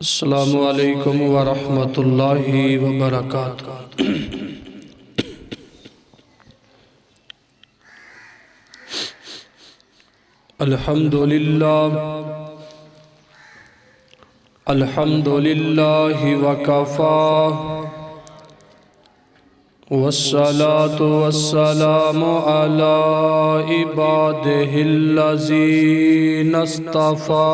अस्सलामु अलैकुम वरहमतुल्लाहि वबरकातुहू। अल्हम्दुलिल्लाह अल्हम्दुलिल्लाहि वकफ़ा वस्सलातु वस्सलामु अला इबादिहिल्लज़ीना इस्तफ़ा।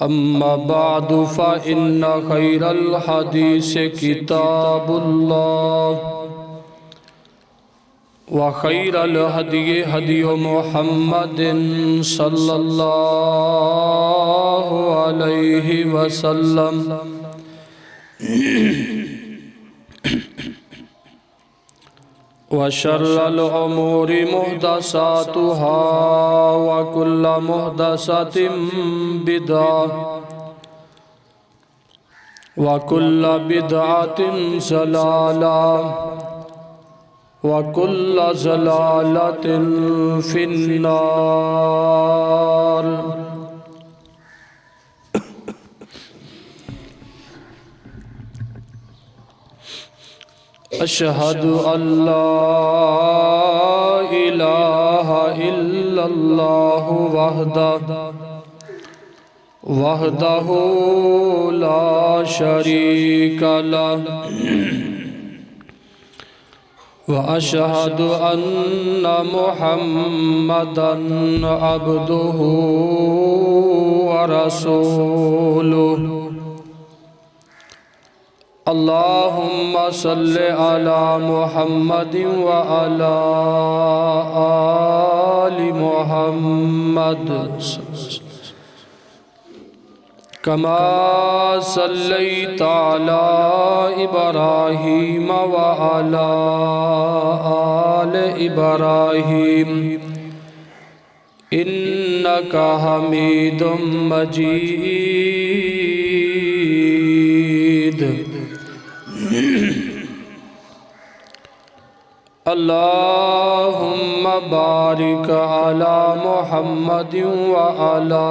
अम्मा बादु फ़इन्न खैरल हदीस किताबुल्लाह व खैरल हदी हदी मुहम्मदिन सल्लल्लाहु अलैहि वसल्लम व शर्रल उमूरि मुहदसातुहा व कुल्ल मुहदसतिन बिदअह व कुल्ल बिदअतिन ज़लालह व कुल्ल ज़लालतिन फिन्नार। अशहदु अल्ला इलाहा इल्लल्लाहु वहदहु ला शरीका लहु व अशहदु अन्न मुहम्मदन अब्दुहु व रसूलुहु। अल्लाहुम्मा सल्लि अला मुहम्मदिन व अला आलि मुहम्मद कमा सल्लैता अला इब्राहीम व अला आलि इब्राहीम इन्नका हमीदुम मजीद। अल्लाहुम्मा बारिक अला मुहम्मदिन व अला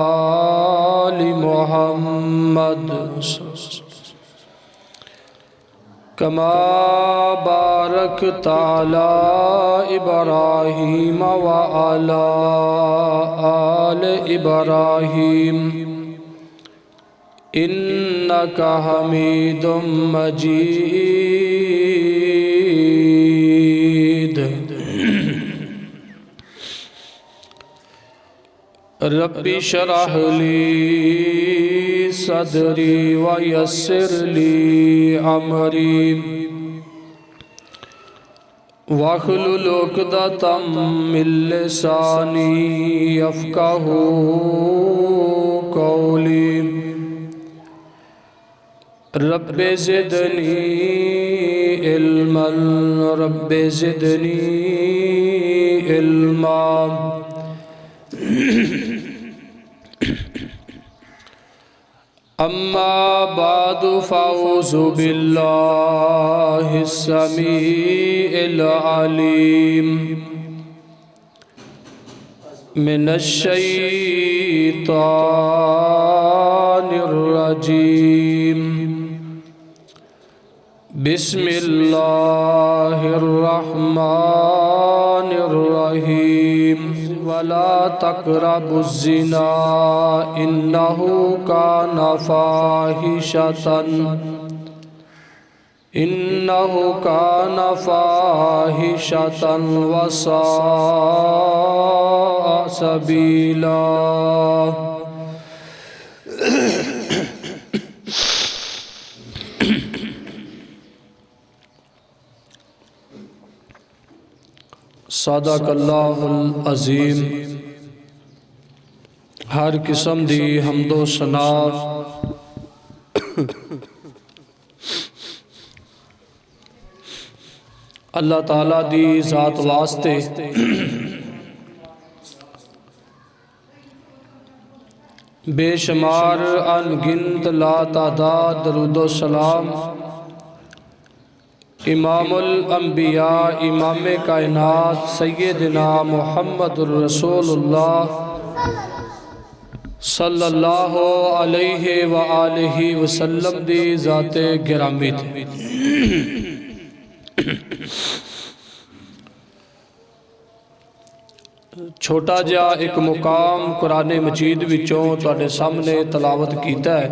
आलि मुहम्मद कमा बारकता अला इब्राहीम व अला आलि इब्राहीम इन्नका हमीदुम मजीद। रब्बि शरह ली सदरी व यस्सिर ली अमरी वहलुल उक़दतम मिन लिसानी यफ़क़हू क़ौली। Rabbi ज़िदनी इल्मन rabbi ज़िदनी इल्मा। अम्मा बादु फ़अऊज़ु बिल्लाहिस समीइल अलीम मिनश शैतानिर रजीम। बिस्मिल्लाहिर रहमानिर रहीम। वला तक़रबुज़्ज़िना इन्नहु काना फ़ाहिशतन व साअ सबीला। सदक़ल्लाहुल अज़ीम। हर किस्म दी हम्दो सना अल्लाह ताला दी ज़ात वास्ते बेशुमार अनगिनत ला तादाद दरूदो सलाम इमामुल अंबिया इमाम कायनात सैयदना मुहम्मदुर रसूलुल्लाह सल्लल्लाहु अलैहि व आलिहि वसल्लम दी ज़ाते गिरामी थे। छोटा जिहा एक मुकाम कुरान मजीद विचों तुहाडे सामने तलावत कीता है।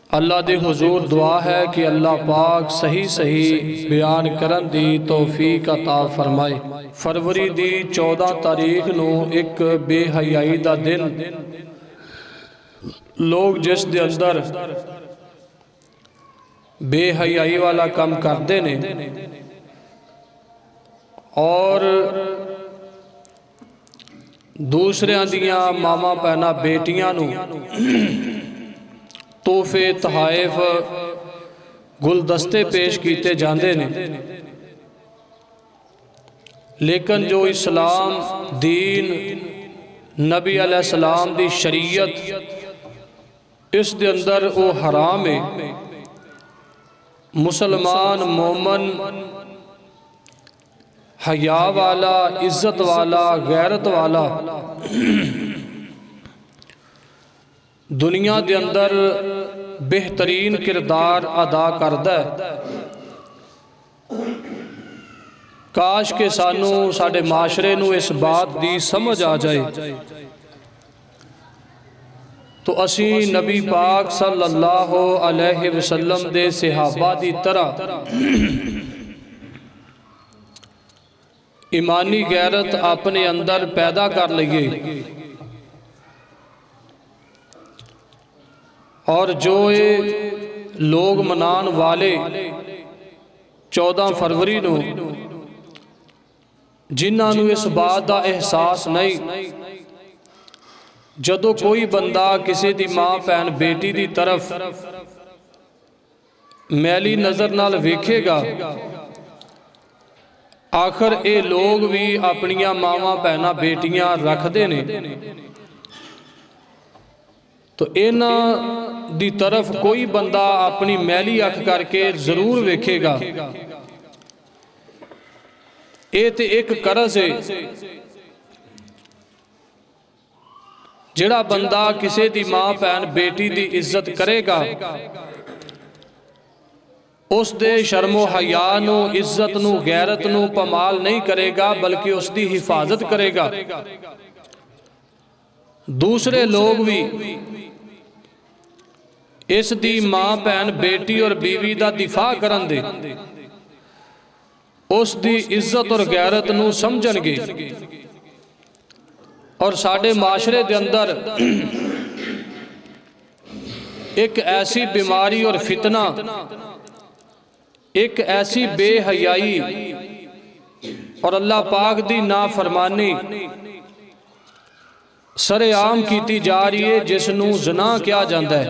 अल्लाह दे हुजूर दुआ है कि अल्लाह पाक सही सही बयान करन दी तौफीक अता फरमाए। फरवरी दी 14 तारीख नू एक बेहयाई दा दिन, लोग जिस दे अंदर बेहयाई वाला काम करते ने और दूसरियां दियां मामा भैनां बेटियां नू तोहफे तहाइफ गुलदस्ते पेश किए जाते हैं, लेकिन जो इस्लाम दीन नबी अलैहिस्सलाम दी शरीयत इस दे अंदर वो हराम है। मुसलमान मोमन हया वाला, इज्जत वाला, गैरत वाला दुनिया के अंदर बेहतरीन किरदार अदा करता है। काश के सानू साडे माशरे नू इस बात की समझ आ जाए तो असी नबी पाक सल्लल्लाहु अलैहि वसल्लम दे सहाबा की तरह ईमानी गैरत अपने अंदर पैदा कर लईए और जो ये लोग मनान वाले 14 फरवरी नू जिन्हां नू इस बात का एहसास नहीं, जदों कोई बंदा किसी दी मां भैन बेटी की तरफ मैली नज़र नाल वेखेगा, आखिर ये लोग भी अपनियां मावां भैनां बेटियां रखते ने, तो इन्हां दी तरफ कोई बंदा अपनी मैली अख करके जरूर वेखेगा। ये तो एक करज है, जिहड़ा बंदा किसी दी मां भैन बेटी की इज्जत करेगा उस दे शर्मो हया नू, इज्जत नू, गैरत नू पमाल नहीं करेगा बल्कि उसकी हिफाजत करेगा। दूसरे लोग भी इस दी मां भैन बेटी और बीवी का दिफा करन दे उस दी इज्जत और गैरत नू समझणगे और साडे माशरे दे अंदर एक ऐसी बीमारी और फितना, एक ऐसी बेहयाई और अल्लाह पाक दी नाफरमानी सरेआम कीती जा रही है जिसनू ज़ना कहा जाता है।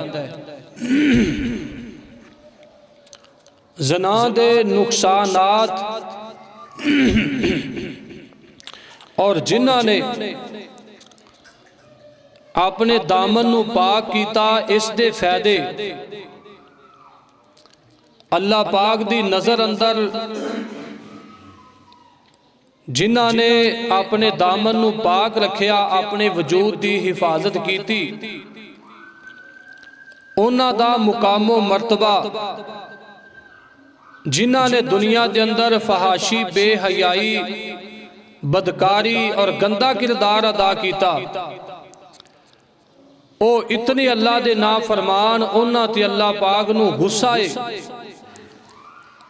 ज़ना दे नुकसानात और जिन्हां ने अपने दामन नू पाक कीता इस दे फायदे अल्लाह पाक दी नज़र अंदर जिन्हां ने अपने दामन नू पाक रखिया, अपने वजूद की हिफाजत की, उन्हां दा मुकामो मर्तबा जिन्हां ने दुनिया के अंदर फहाशी, बेहयाई, बदकारी और गंदा किरदार अदा किया, वो इतने अल्लाह दे नाफरमान उन्हां ते अल्लाह पाक नू गुस्सा है।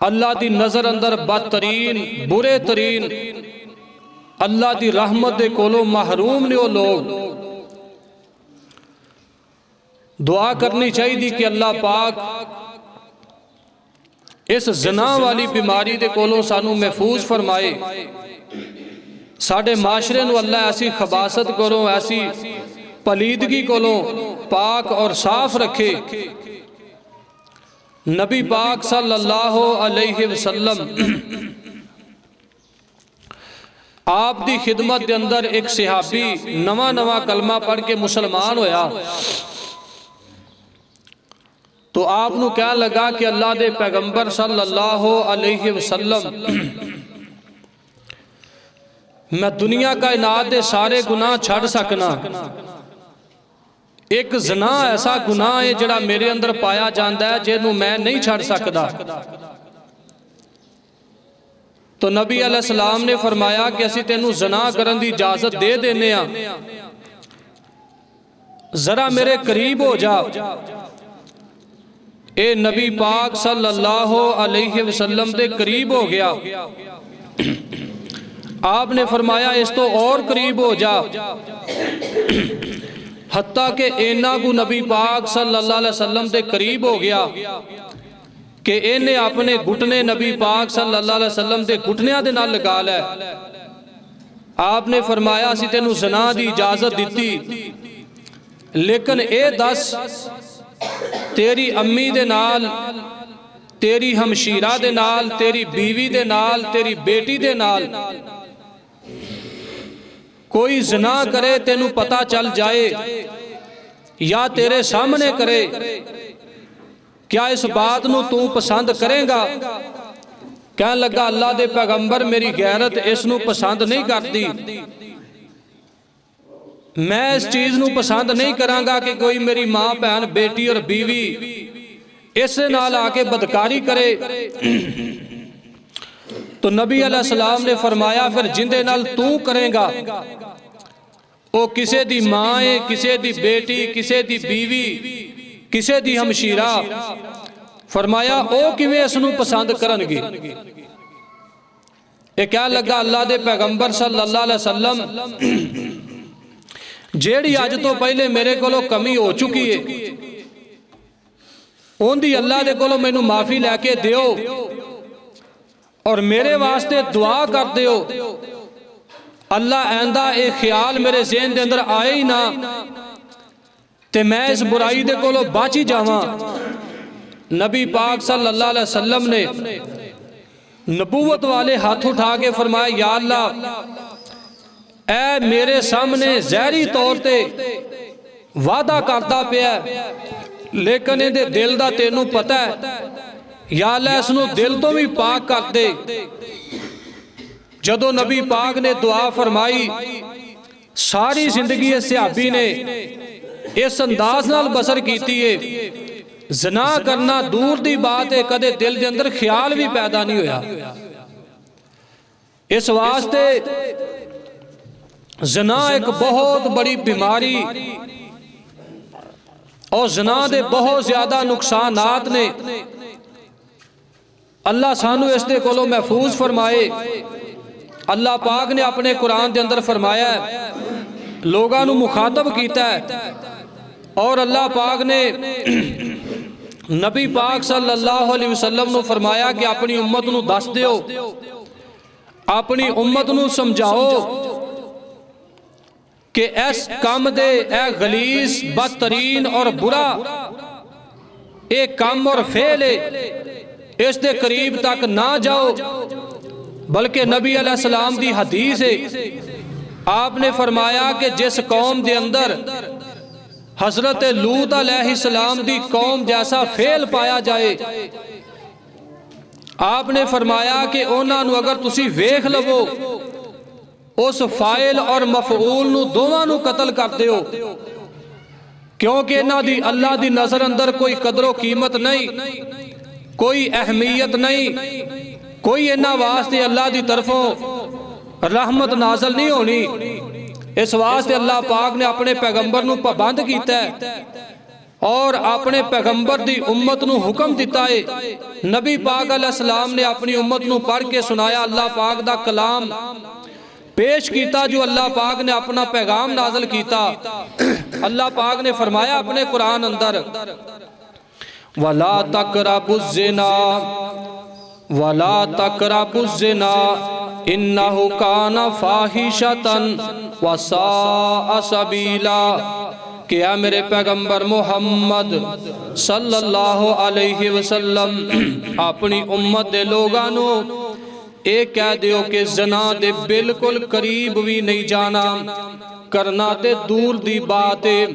अल्लाह दी नज़र अंदर बदतरीन, बुरे तरीन, अल्लाह दी रहमत दे कोलों महरूम ने वो लोग। दुआ करनी चाहिए कि अल्लाह पाक इस ज़ना वाली बीमारी दे कोलों सानू महफूज फरमाए। साडे माशरे नू अल्लाह ऐसी खबासत कोलों, ऐसी पलीदगी कोलों पाक और साफ रखे। नबी पाक सल्लल्लाहु अलैहि वसल्लम आप दी खिदमत के अंदर एक सहाबी नवा नवा कलमा पढ़ के मुसलमान होया। तो आपनू कह लगा कि अल्लाह दे पैगंबर सल्लल्लाहु अलैहि वसल्लम, मैं दुनिया कायनात दे सारे गुनाह छड़ सकना, एक ज़ना ऐसा गुनाह है जिहड़ा मेरे अंदर पाया जाता है जिहनू मैं नहीं छड़ सकदा। तो नबी अलैहिस्सलाम ने फरमाया कि असीं तैनू ज़ना करन दी इजाजत दे देने आ, जरा मेरे करीब हो जा। ए नबी पाक सल्लल्लाहु अलैहि वसल्लम दे करीब हो गया। आपने फरमाया इस तो और करीब हो जा, हत्ता के इन्ना को नबी पाक सल्लल्लाहु अलैहि वसल्लम दे करीब हो गया कि इन्हें अपने घुटने नबी पाक सल्लल्लाहु अलैहि वसल्लम दे घुटनियां दे नाल लगा लै। आपने फरमाया असीं तैनू ज़ना दी इजाजत दिती, लेकिन ए दस तेरी अम्मी दे नाल, तेरी हमशीरा दे नाल, तेरी बीवी दे नाल, तेरी बेटी दे नाल कोई ज़ना करे तेनू पता चल जाए या तेरे सामने करे, क्या इस बात नू तू पसंद करेगा? कह लगा अल्लाह दे पैगंबर मेरी गैरत इस नू पसंद नहीं करती, मैं इस चीज़ नू पसंद नहीं करांगा कि कोई मेरी माँ भैन बेटी और बीवी इस नाल आके बदकारी करे। तो नबी अलैहिस्सलाम ने फरमाया फिर जिंदे नाल तू करेगा वो किसे दी माँ है, किसे दी बेटी, किसे दी बीवी, किसे दी हमशीरा, फरमाया ओ किवें इस नू पसंद करनगे। ये क्या लगा अल्लाह दे पैगंबर सल्लल्लाहु अलैहि वसल्लम जेड़ी अज तो पहले मेरे कोलों कमी हो चुकी है उनकी अल्लाह दे कोलों मैनू माफ़ी लैके दिओ और मेरे वास्ते दुआ कर दिओ। अल्लाह आंदा ये ख्याल मेरे ज़हन दे अंदर आए ही ना ते मैं इस बुराई दे कोलों बच ही जावां। नबी पाक सल्लल्लाहु अलैहि वसल्लम ने नबूवत वाले हाथ उठा के फरमाया या अल्लाह ऐ मेरे सामने जहरी तौर ते वादा करता पिया, लेकिन इहदे दिल दा तेनू पता है, या अल्लाह इसनू दिल तो भी पाक कर दे। जदों नबी पाक ने दुआ फरमाई, सारी जिंदगी इस सहाबी ने इस अंदाज नाल बसर कीती है, ज़ना करना दूर दी बात है, कदे दिल दे अंदर ख्याल भी पैदा नहीं होया। इस वास्ते ज़ना एक बहुत बड़ी बीमारी और ज़ना दे बहुत ज्यादा नुकसानात ने। अल्लाह सानू इस दे कोलों महफूज फरमाए। अल्लाह पाक ने अपने कुरान के अंदर फरमाया है, लोगों नू मुखातब किया है, और अल्लाह पाक ने नबी पाक सल्लल्लाहु अलैहि वसल्लम नू फरमाया कि अपनी उम्मत नू दस दिओ, अपनी उम्मत नू समझाओ कि इस काम दे ए गलीस बदतरीन और बुरा एक काम और फेल है, इस दे करीब तक ना जाओ। बल्कि नबी अलैहिस्सलाम दी हदीस है, आपने फरमाया कि जिस कौम दे अंदर हजरत लूत अलैहिस्सलाम दी कौम जैसा फेल पाया जाए, आपने फरमाया कि उन्हां नू अगर तुसी वेख लवो उस फाइल और मफऊल नू दोवां नू कतल कर दिओ, क्योंकि इन्हां दी अल्लाह दी नजर अंदर कोई कदरो कीमत नहीं, कोई अहमियत नहीं, कोई इन्हां वास्ते अल्लाह दी तरफों रहमत नाजल नहीं होनी। इस वास्ते अल्लाह पाक ने अपने पैगंबर नू पाबंद कीता है और अपने पैगंबर दी उम्मत नू हुक्म दिता है। नबी पाक अलैहिस्सलाम ने अपनी उम्मत नू पढ़ के सुनाया, अल्लाह पाक दा कलाम पेश किया जो अल्लाह पाक ने अपना पैगाम नाजल किया। अल्लाह पाक ने फरमाया अपने कुरान अंदर, वला तकरबुज़्ज़िना वला तकरबुज़्ज़िना इन्नहु काना फाहिशतन व साअ सबीला। कि है मेरे पैगंबर मोहम्मद सल्लल्लाहु अलैहि वसल्लम अपनी उम्मत दे लोगां नू ये कह दियो कि जना दे बिल्कुल करीब भी नहीं जाना, करना ते दूर दी बात है,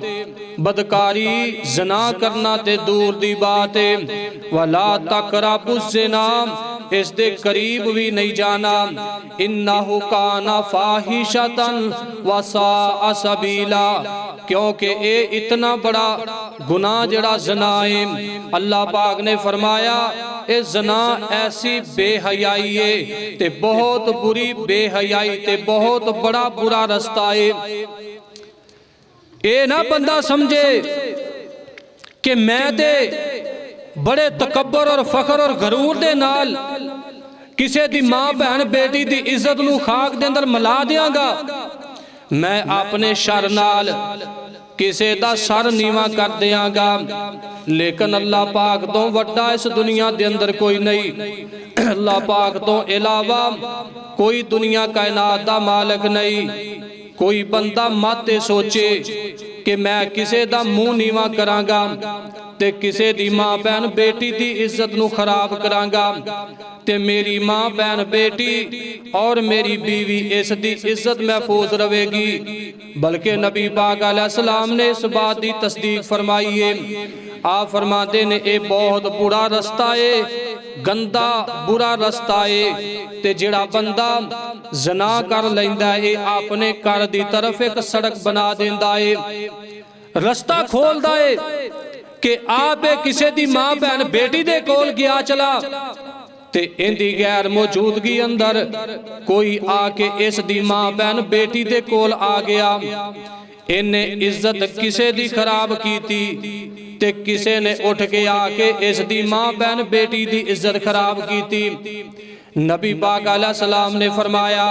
बदकारी जना करना ते दूर दी बात है। वला तकरबु ज़िना, इस दे करीब भी नहीं जाना। इन्नहु काना फाहिशतन व साअ सबीला, क्योंकि ये इतना बड़ा गुनाह जड़ा ज़ना है, अल्लाह पाक ने फरमाया ये ज़ना ऐसी बेहयाई है ते बहुत बुरी बेहयाई ते बहुत बड़ा बुरा रास्ता है। ये ना बंदा समझे कि मैं ते बड़े तकब्बर और फखर और गरूर दे नाल किसी दी मां भैन बेटी दी इज्जत नूं खाक दे अंदर मिला दियांगा, मैं अपने शर नाल किसी दा सर नीवा कर दियांगा। लेकिन अल्लाह पाक तो वड्डा इस दुनिया दे अंदर कोई नहीं। अल्लाह पाक तो इलावा कोई दुनिया कायनात दा मालिक नहीं। कोई बंदा मत सोचे कि मैं किसी दा मुंह नीवा करांगा ते किसी दी मां भैन बेटी दी इज्जत नूं खराब करांगा ते मेरी मां भैन बेटी और मेरी बीवी इस दी इज्जत महफूज रहेगी। बल्कि नबी पाक अलैहिस्सलाम ने इस बात की तस्दीक फरमाई है। आप फरमाते ने ये बहुत बुरा रास्ता है, गंदा बुरा रास्ता है ते जिहड़ा बंदा ज़ना कर लैंदा है अपने घर दी तरफ एक सड़क बना देंदा है, रास्ता खोलदा है कि आप किसी दी मां भैन बेटी दे कोल गया चला ते इंदी गैर मौजूदगी अंदर कोई आके इस दी मां भैन बेटी दे कोल आ गया, इन्हें इज्जत किसे दी खराब कीती ते किसे ने उठ के आके इस दी मां भैन बेटी दी इज्जत खराब कीती। नबी पाक अलैहिस्सलाम ने फरमाया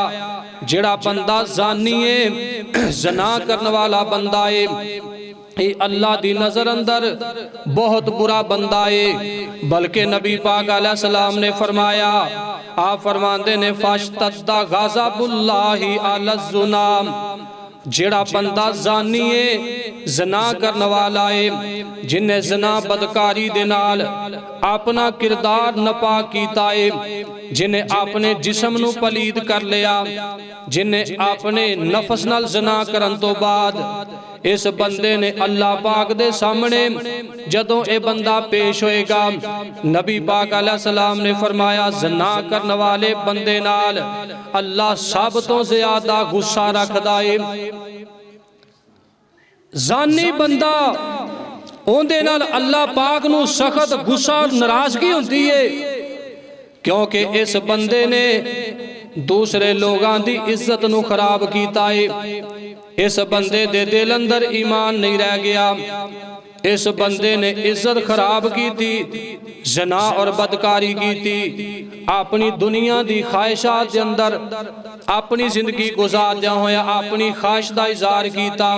जिहड़ा बंदा ज़ानी है, ज़ना करने वाला बंदा है, ये अल्लाह दी नजर अंदर बहुत बुरा बंदा है। बल्कि नबी पाक अलैहिस्सलाम ने फरमाया, आप फरमाते ने फश्तद्दा गज़बुल्लाहि अलज़्ज़ुना, जिहड़ा बंदा ज़ानी है, ज़ना करने वाला है, जिन्हें ज़ना बदकारी दे नाल अपना किरदार नापाक कीता है, जिन्हें अपने जिस्म नूं पलीद कर लिया, जिन्हें अपने नफस नाल ज़ना करन तो बाद इस बंदे ने अल्लाह पाक दे सामने जदों ये बंदा पेश होएगा, नबी पाक अलैहिस्सलाम ने फरमाया ज़ना करने वाले बंदे नाल अल्लाह सब तो ज्यादा गुस्सा रखदा है। ज़ानी बंदा उहदे नाल अल्लाह पाक नूं सख्त गुस्सा नाराजगी हुंदी है, क्योंकि इस बंदे ने दूसरे लोगों की इज्जत नूं खराब कीता है। इस बंदे दे दिल अंदर ईमान नहीं रह गया, इस बंदे ने इज्जत खराब की थी, ज़ना और बदकारी की थी, अपनी दुनिया की ख्वाहिशात के अंदर अपनी जिंदगी गुजारदे होया अपनी ख्वाहिश का इजहार किया।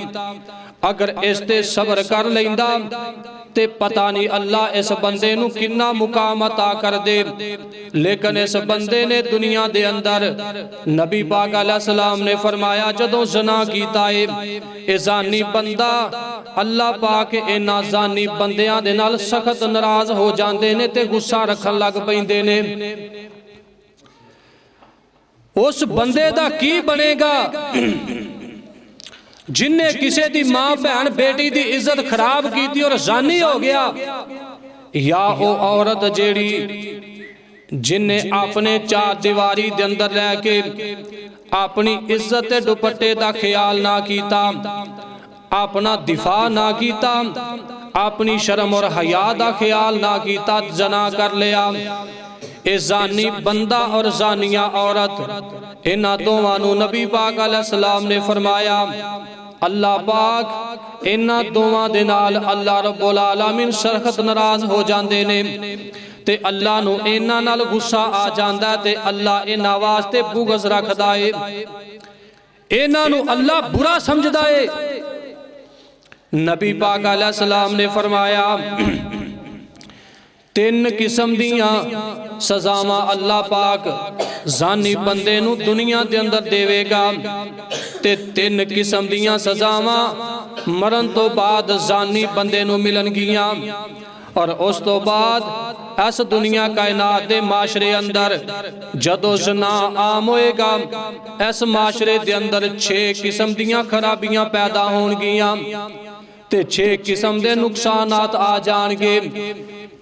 अगर इस ते सब्र कर लैंदा ते पता नहीं अल्लाह इस बंदे नूं किन्ना मुकाम अता कर दे। लेकिन इस बंदे ने दुनिया दे अंदर नबी पाक अलैहिस्सलाम ने फरमाया जदों ज़ना कीता है, ए ज़ानी बंदा अल्लाह पाक इन्हां ज़ानी बंदियां दे नाल सख्त नाराज हो जांदे ने ते गुस्सा रखन लग पैंदे ने। उस बंदे दा की बनेगा जिन्हें किसी दी मां भैन बेटी दी इज्जत खराब की और ज़ानी हो गया, या वो औरत जेड़ी जिन्हें अपने चार दीवारी दे अंदर रह के अपनी इज्जत ते दुपट्टे दा ख्याल ना कीता, अपना दिफा ना कीता, अपनी शर्म और हया दा ख्याल ना कीता, ज़ना कर लिया। ए ज़ानी बंदा और ज़ानिया औरत इन्हां दोवां नूं नबी पाक अलैहिस्सलाम ने फरमाया अल्लाह पाक इन्हां दोवां दे नाल अल्लाह रब्बुल आलमीन सख्त नाराज हो जांदे ने ते अल्लाह नूं इन्हां नाल गुस्सा आ जांदा ते अल्लाह इन्हां वास्ते बुग़ज़ रखदा है, इन्हां नूं अल्लाह बुरा समझदा है। नबी पाक अलैहिस्सलाम ने फरमाया तीन किस्म दियां सजावां अल्लाह पाक ज़ानी बंदे नूं दुनिया दे अंदर देवेगा ते तीन किस्म दियां सजावां मरण तो बाद ज़ानी बंदे नूं मिलणगियां और उस तो बाद इस दुनिया कायनात दे माशरे अंदर जदों ज़ना आम होएगा, इस माशरे दे अंदर 6 किस्म दियां खराबियां पैदा होणगियां ते 6 किस्म दे नुकसानात आ जाणगे।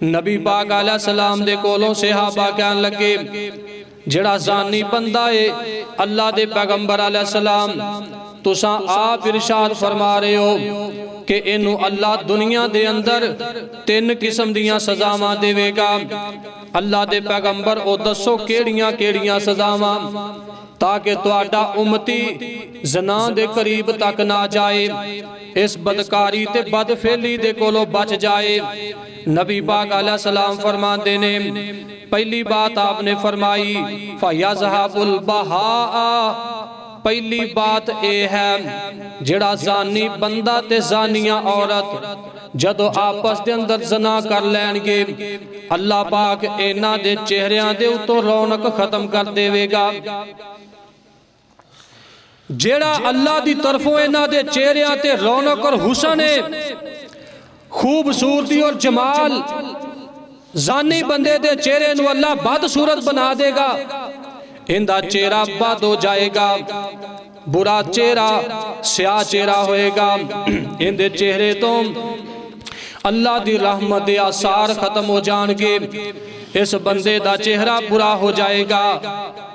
नबी पाक अलैहि सलाम दे कोलों सहाबा कहन लगे, जिहड़ा ज़ानी बंदा है, अल्लाह दे पैगंबर अलैहि सलाम तुसां आप इरशाद फरमा रहे हो कि इनू अल्लाह दुनिया दे अंदर 3 किस्म दियां सजावां देवेगा। अल्लाह दे पैगंबर ओ दसो केड़ियां केड़ियां सजावां, ताकि तुहाडा उम्मती ज़ना दे करीब तक ना जाए, इस बदकारी ते बदफेली दे कोलों बच जाए। नबी पाक अलैहि सलाम फरमाते ने, पहली बात आपने फरमाई फयज़हबुल बहा, पहली बात यह है जिहड़ा ज़ानी बंदा ते ज़ानिया औरत जदों आपस दे अंदर ज़ना कर लैणगे, अल्लाह पाक इन्हां दे चेहरिਆਂ दे उत्तों रौनक खत्म कर देवेगा। जेड़ा अल्लाह दी तरफों इन्हां दे चेहरिਆਂ ते रौनक और हुसन है, खूबसूरती और जमाल, ज़ानी बंदे दे चेहरे नूं अल्लाह बदसूरत बना देगा, इनका चेहरा बद हो जाएगा, बुरा चेहरा स्याह चेहरा होएगा। इनके चेहरे तो अल्लाह दी रहमत दे आसार खत्म हो जाएंगे, इस बंदे दा चेहरा बुरा हो जाएगा,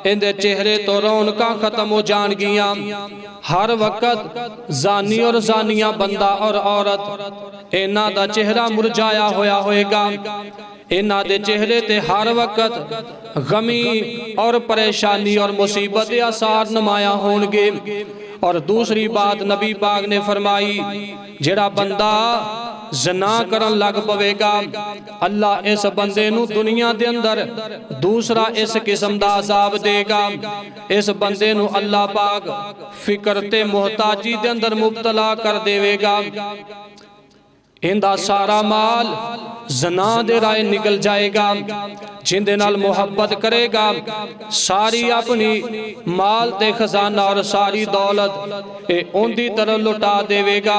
इनके चेहरे तो रौनक खत्म हो जाएगियां। हर वक्त ज़ानी और ज़ानिया बंदा और औरत इन्हां दा चेहरा मुरझाया होया होएगा, इन्हां दे चेहरे ते हर वक्त गमी और परेशानी और मुसीबत के आसार नुमाया होंगे। और दूसरी बात नबी पाक ने फरमाई, जिहड़ा बंदा ज़ना करन लग पवेगा, अल्लाह इस बंदे नूं दुनिया दे अंदर दूसरा इस किस्म दा अज़ाब देगा। इस बंदे नूं अल्लाह पाक फिक्र ते मोहताजी दे अंदर मुब्तला कर देवेगा। इनका सारा माल ज़ना दे राय निकल जाएगा, जिंदे नाल मोहब्बत करेगा, सारी अपनी माल ते खजाना और सारी दौलत उनकी तरफ लुटा देवेगा।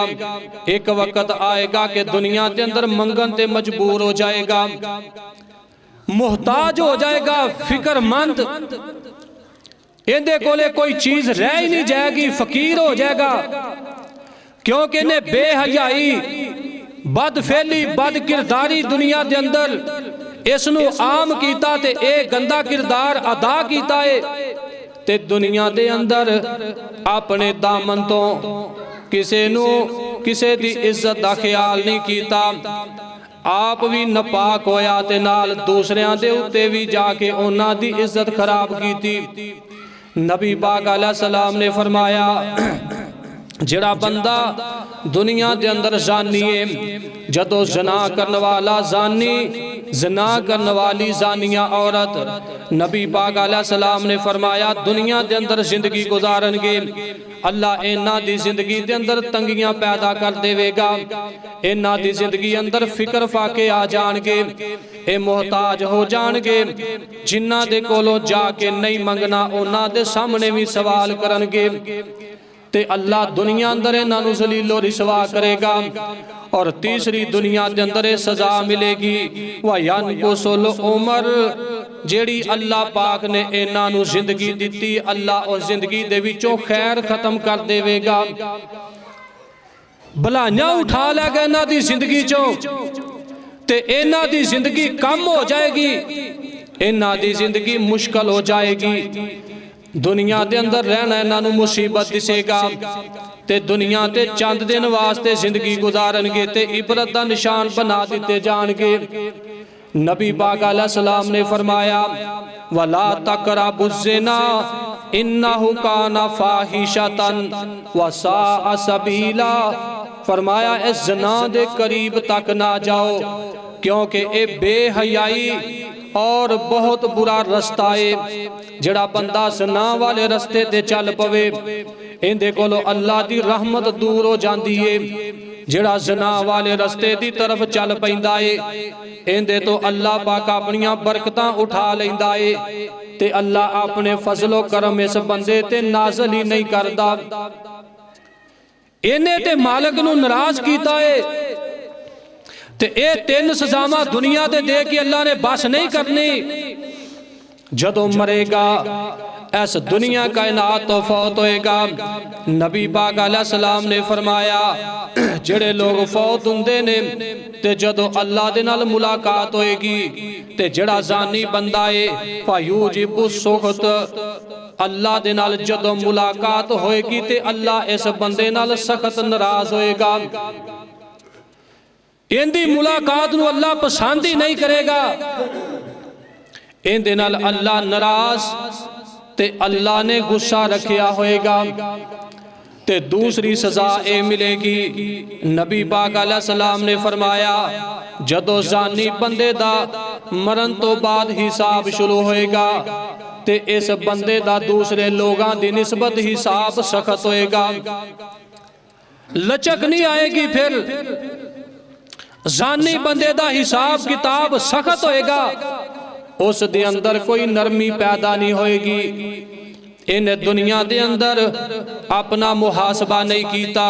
एक वक्त आएगा कि दुनिया के अंदर मंगन ते मजबूर हो जाएगा, मुहताज हो जाएगा, फिक्रमंद, इहदे कोले कोई चीज रह ही नहीं जाएगी, फकीर हो जाएगा, क्योंकि इन्हें बेहयाई बदफेली बद किरदारी दुनिया दे अंदर इसनू आम कीता ते ए गंदा किरदार अदा कीता है, ते दुनिया दे अंदर अपने दामन तो किसे नू किसे दी इज्जत दा ख्याल नहीं कीता, आप भी नपाक होया ते नाल दूसरियां दे उत्ते भी जाके उन्हां दी इज्जत खराब कीती। नबी पाक अलैहि सलाम ने फरमाया, जिहड़ा बंदा दुनिया दे अंदर ज़ानी है, जदों ज़ना करने वाला ज़ानी, ज़ना करने वाली ज़ानिया औरत, नबी पाक अलैहि सलाम ने फरमाया दुनिया दे अंदर जिंदगी गुजारनगे, अल्लाह इन्हां दी जिंदगी दे अंदर तंगियां पैदा कर देवेगा, इन्हां दी जिंदगी अंदर फिक्र फाके आ जाणगे, ए मोहताज हो जाणगे, जिन्हां दे कोलों जाके नहीं मंगना उन्हां दे सामने भी सवाल करनगे, ते अल्लाह दुनिया अंदर इन्हां ज़लीलो रिसवा करेगा। और तीसरी दुनिया के अंदर सजा मिलेगी, वयनकुसुल उमर, जेड़ी अल्लाह पाक ने इन्हां जिंदगी दी, अल्लाह उस जिंदगी दे विचों खैर खत्म कर देवेगा, भलाइयां उठा लेगा इन्हां दी जिंदगी चों, ते इन्हां दी जिंदगी कम हो जाएगी, इन्हां दी जिंदगी मुश्किल हो जाएगी। दुनिया दे अंदर रहना इन्हां मुसीबत दिसेगा, ते दुनिया ते चंद दिन वास्ते जिंदगी गुजारनगे ते इबरत दा निशान बना दिते जाणगे। नबी पाक अलैहि सलाम ने फरमाया, वला तकरबुज़्ज़िना इन्नहु काना फाहिशतन व साअ सबीला, फरमाया इस ज़ना दे करीब तक ना जाओ, क्योंकि ये बेहयाई और बहुत बुरा रास्ता है। जिहड़ा बंदा ज़ना वाले रस्ते ते चल पवे, इहदे कोलों अल्लाह दी रहमत दूर हो जाती है। जिहड़ा ज़ना वाले रस्ते दी तरफ चल पैंदा है, इहदे तो अल्लाह पाक अपनियां बरकतां उठा लैंदा है, ते अल्लाह अपने फजलो करम इस बंदे ते नाज़िल ही नहीं करदा। इन्हें ते मालिक नूं नाराज कीता है, ते ये तीन सजावां दुनिया दे दे के अल्लाह ने बस नहीं करनी। जदों मरेगा इस दुनिया कायनात तो फौत होएगा। नबी पाक अलैहिस्सलाम ने फरमाया जेड़े लोग फौत हुंदे ने ते जदों अल्लाह दे नाल मुलाकात होएगी ते जेड़ा जानी बंदा है फायूजिबु सुखत, अल्लाह दे नाल जदों मुलाकात होएगी ते अल्लाह इस बंदे नाल सख्त नाराज होएगा। इंदी मुलाकात नूं अल्लाह पसंद ही नहीं करेगा। इंदे नाल अल्लाह नाराज ते अल्लाह ने गुस्सा रखिया होएगा। ते दूसरी सजा ए मिलेगी। नबी पाक अलैहिस्सलाम ने फरमाया जदों जानी बंदे दा मरण तो बाद हिसाब शुरू होएगा ते इस बंदे दा दूसरे लोगां दी निस्बत हिसाब सख्त होएगा। लचक नहीं आएगी। फिर जानी बंदे दा हिसाब किताब सख्त होएगा। उस दे अंदर कोई नरमी पैदा नहीं होएगी। इन दुनिया दे अंदर अपना मुहासबा नहीं कीता,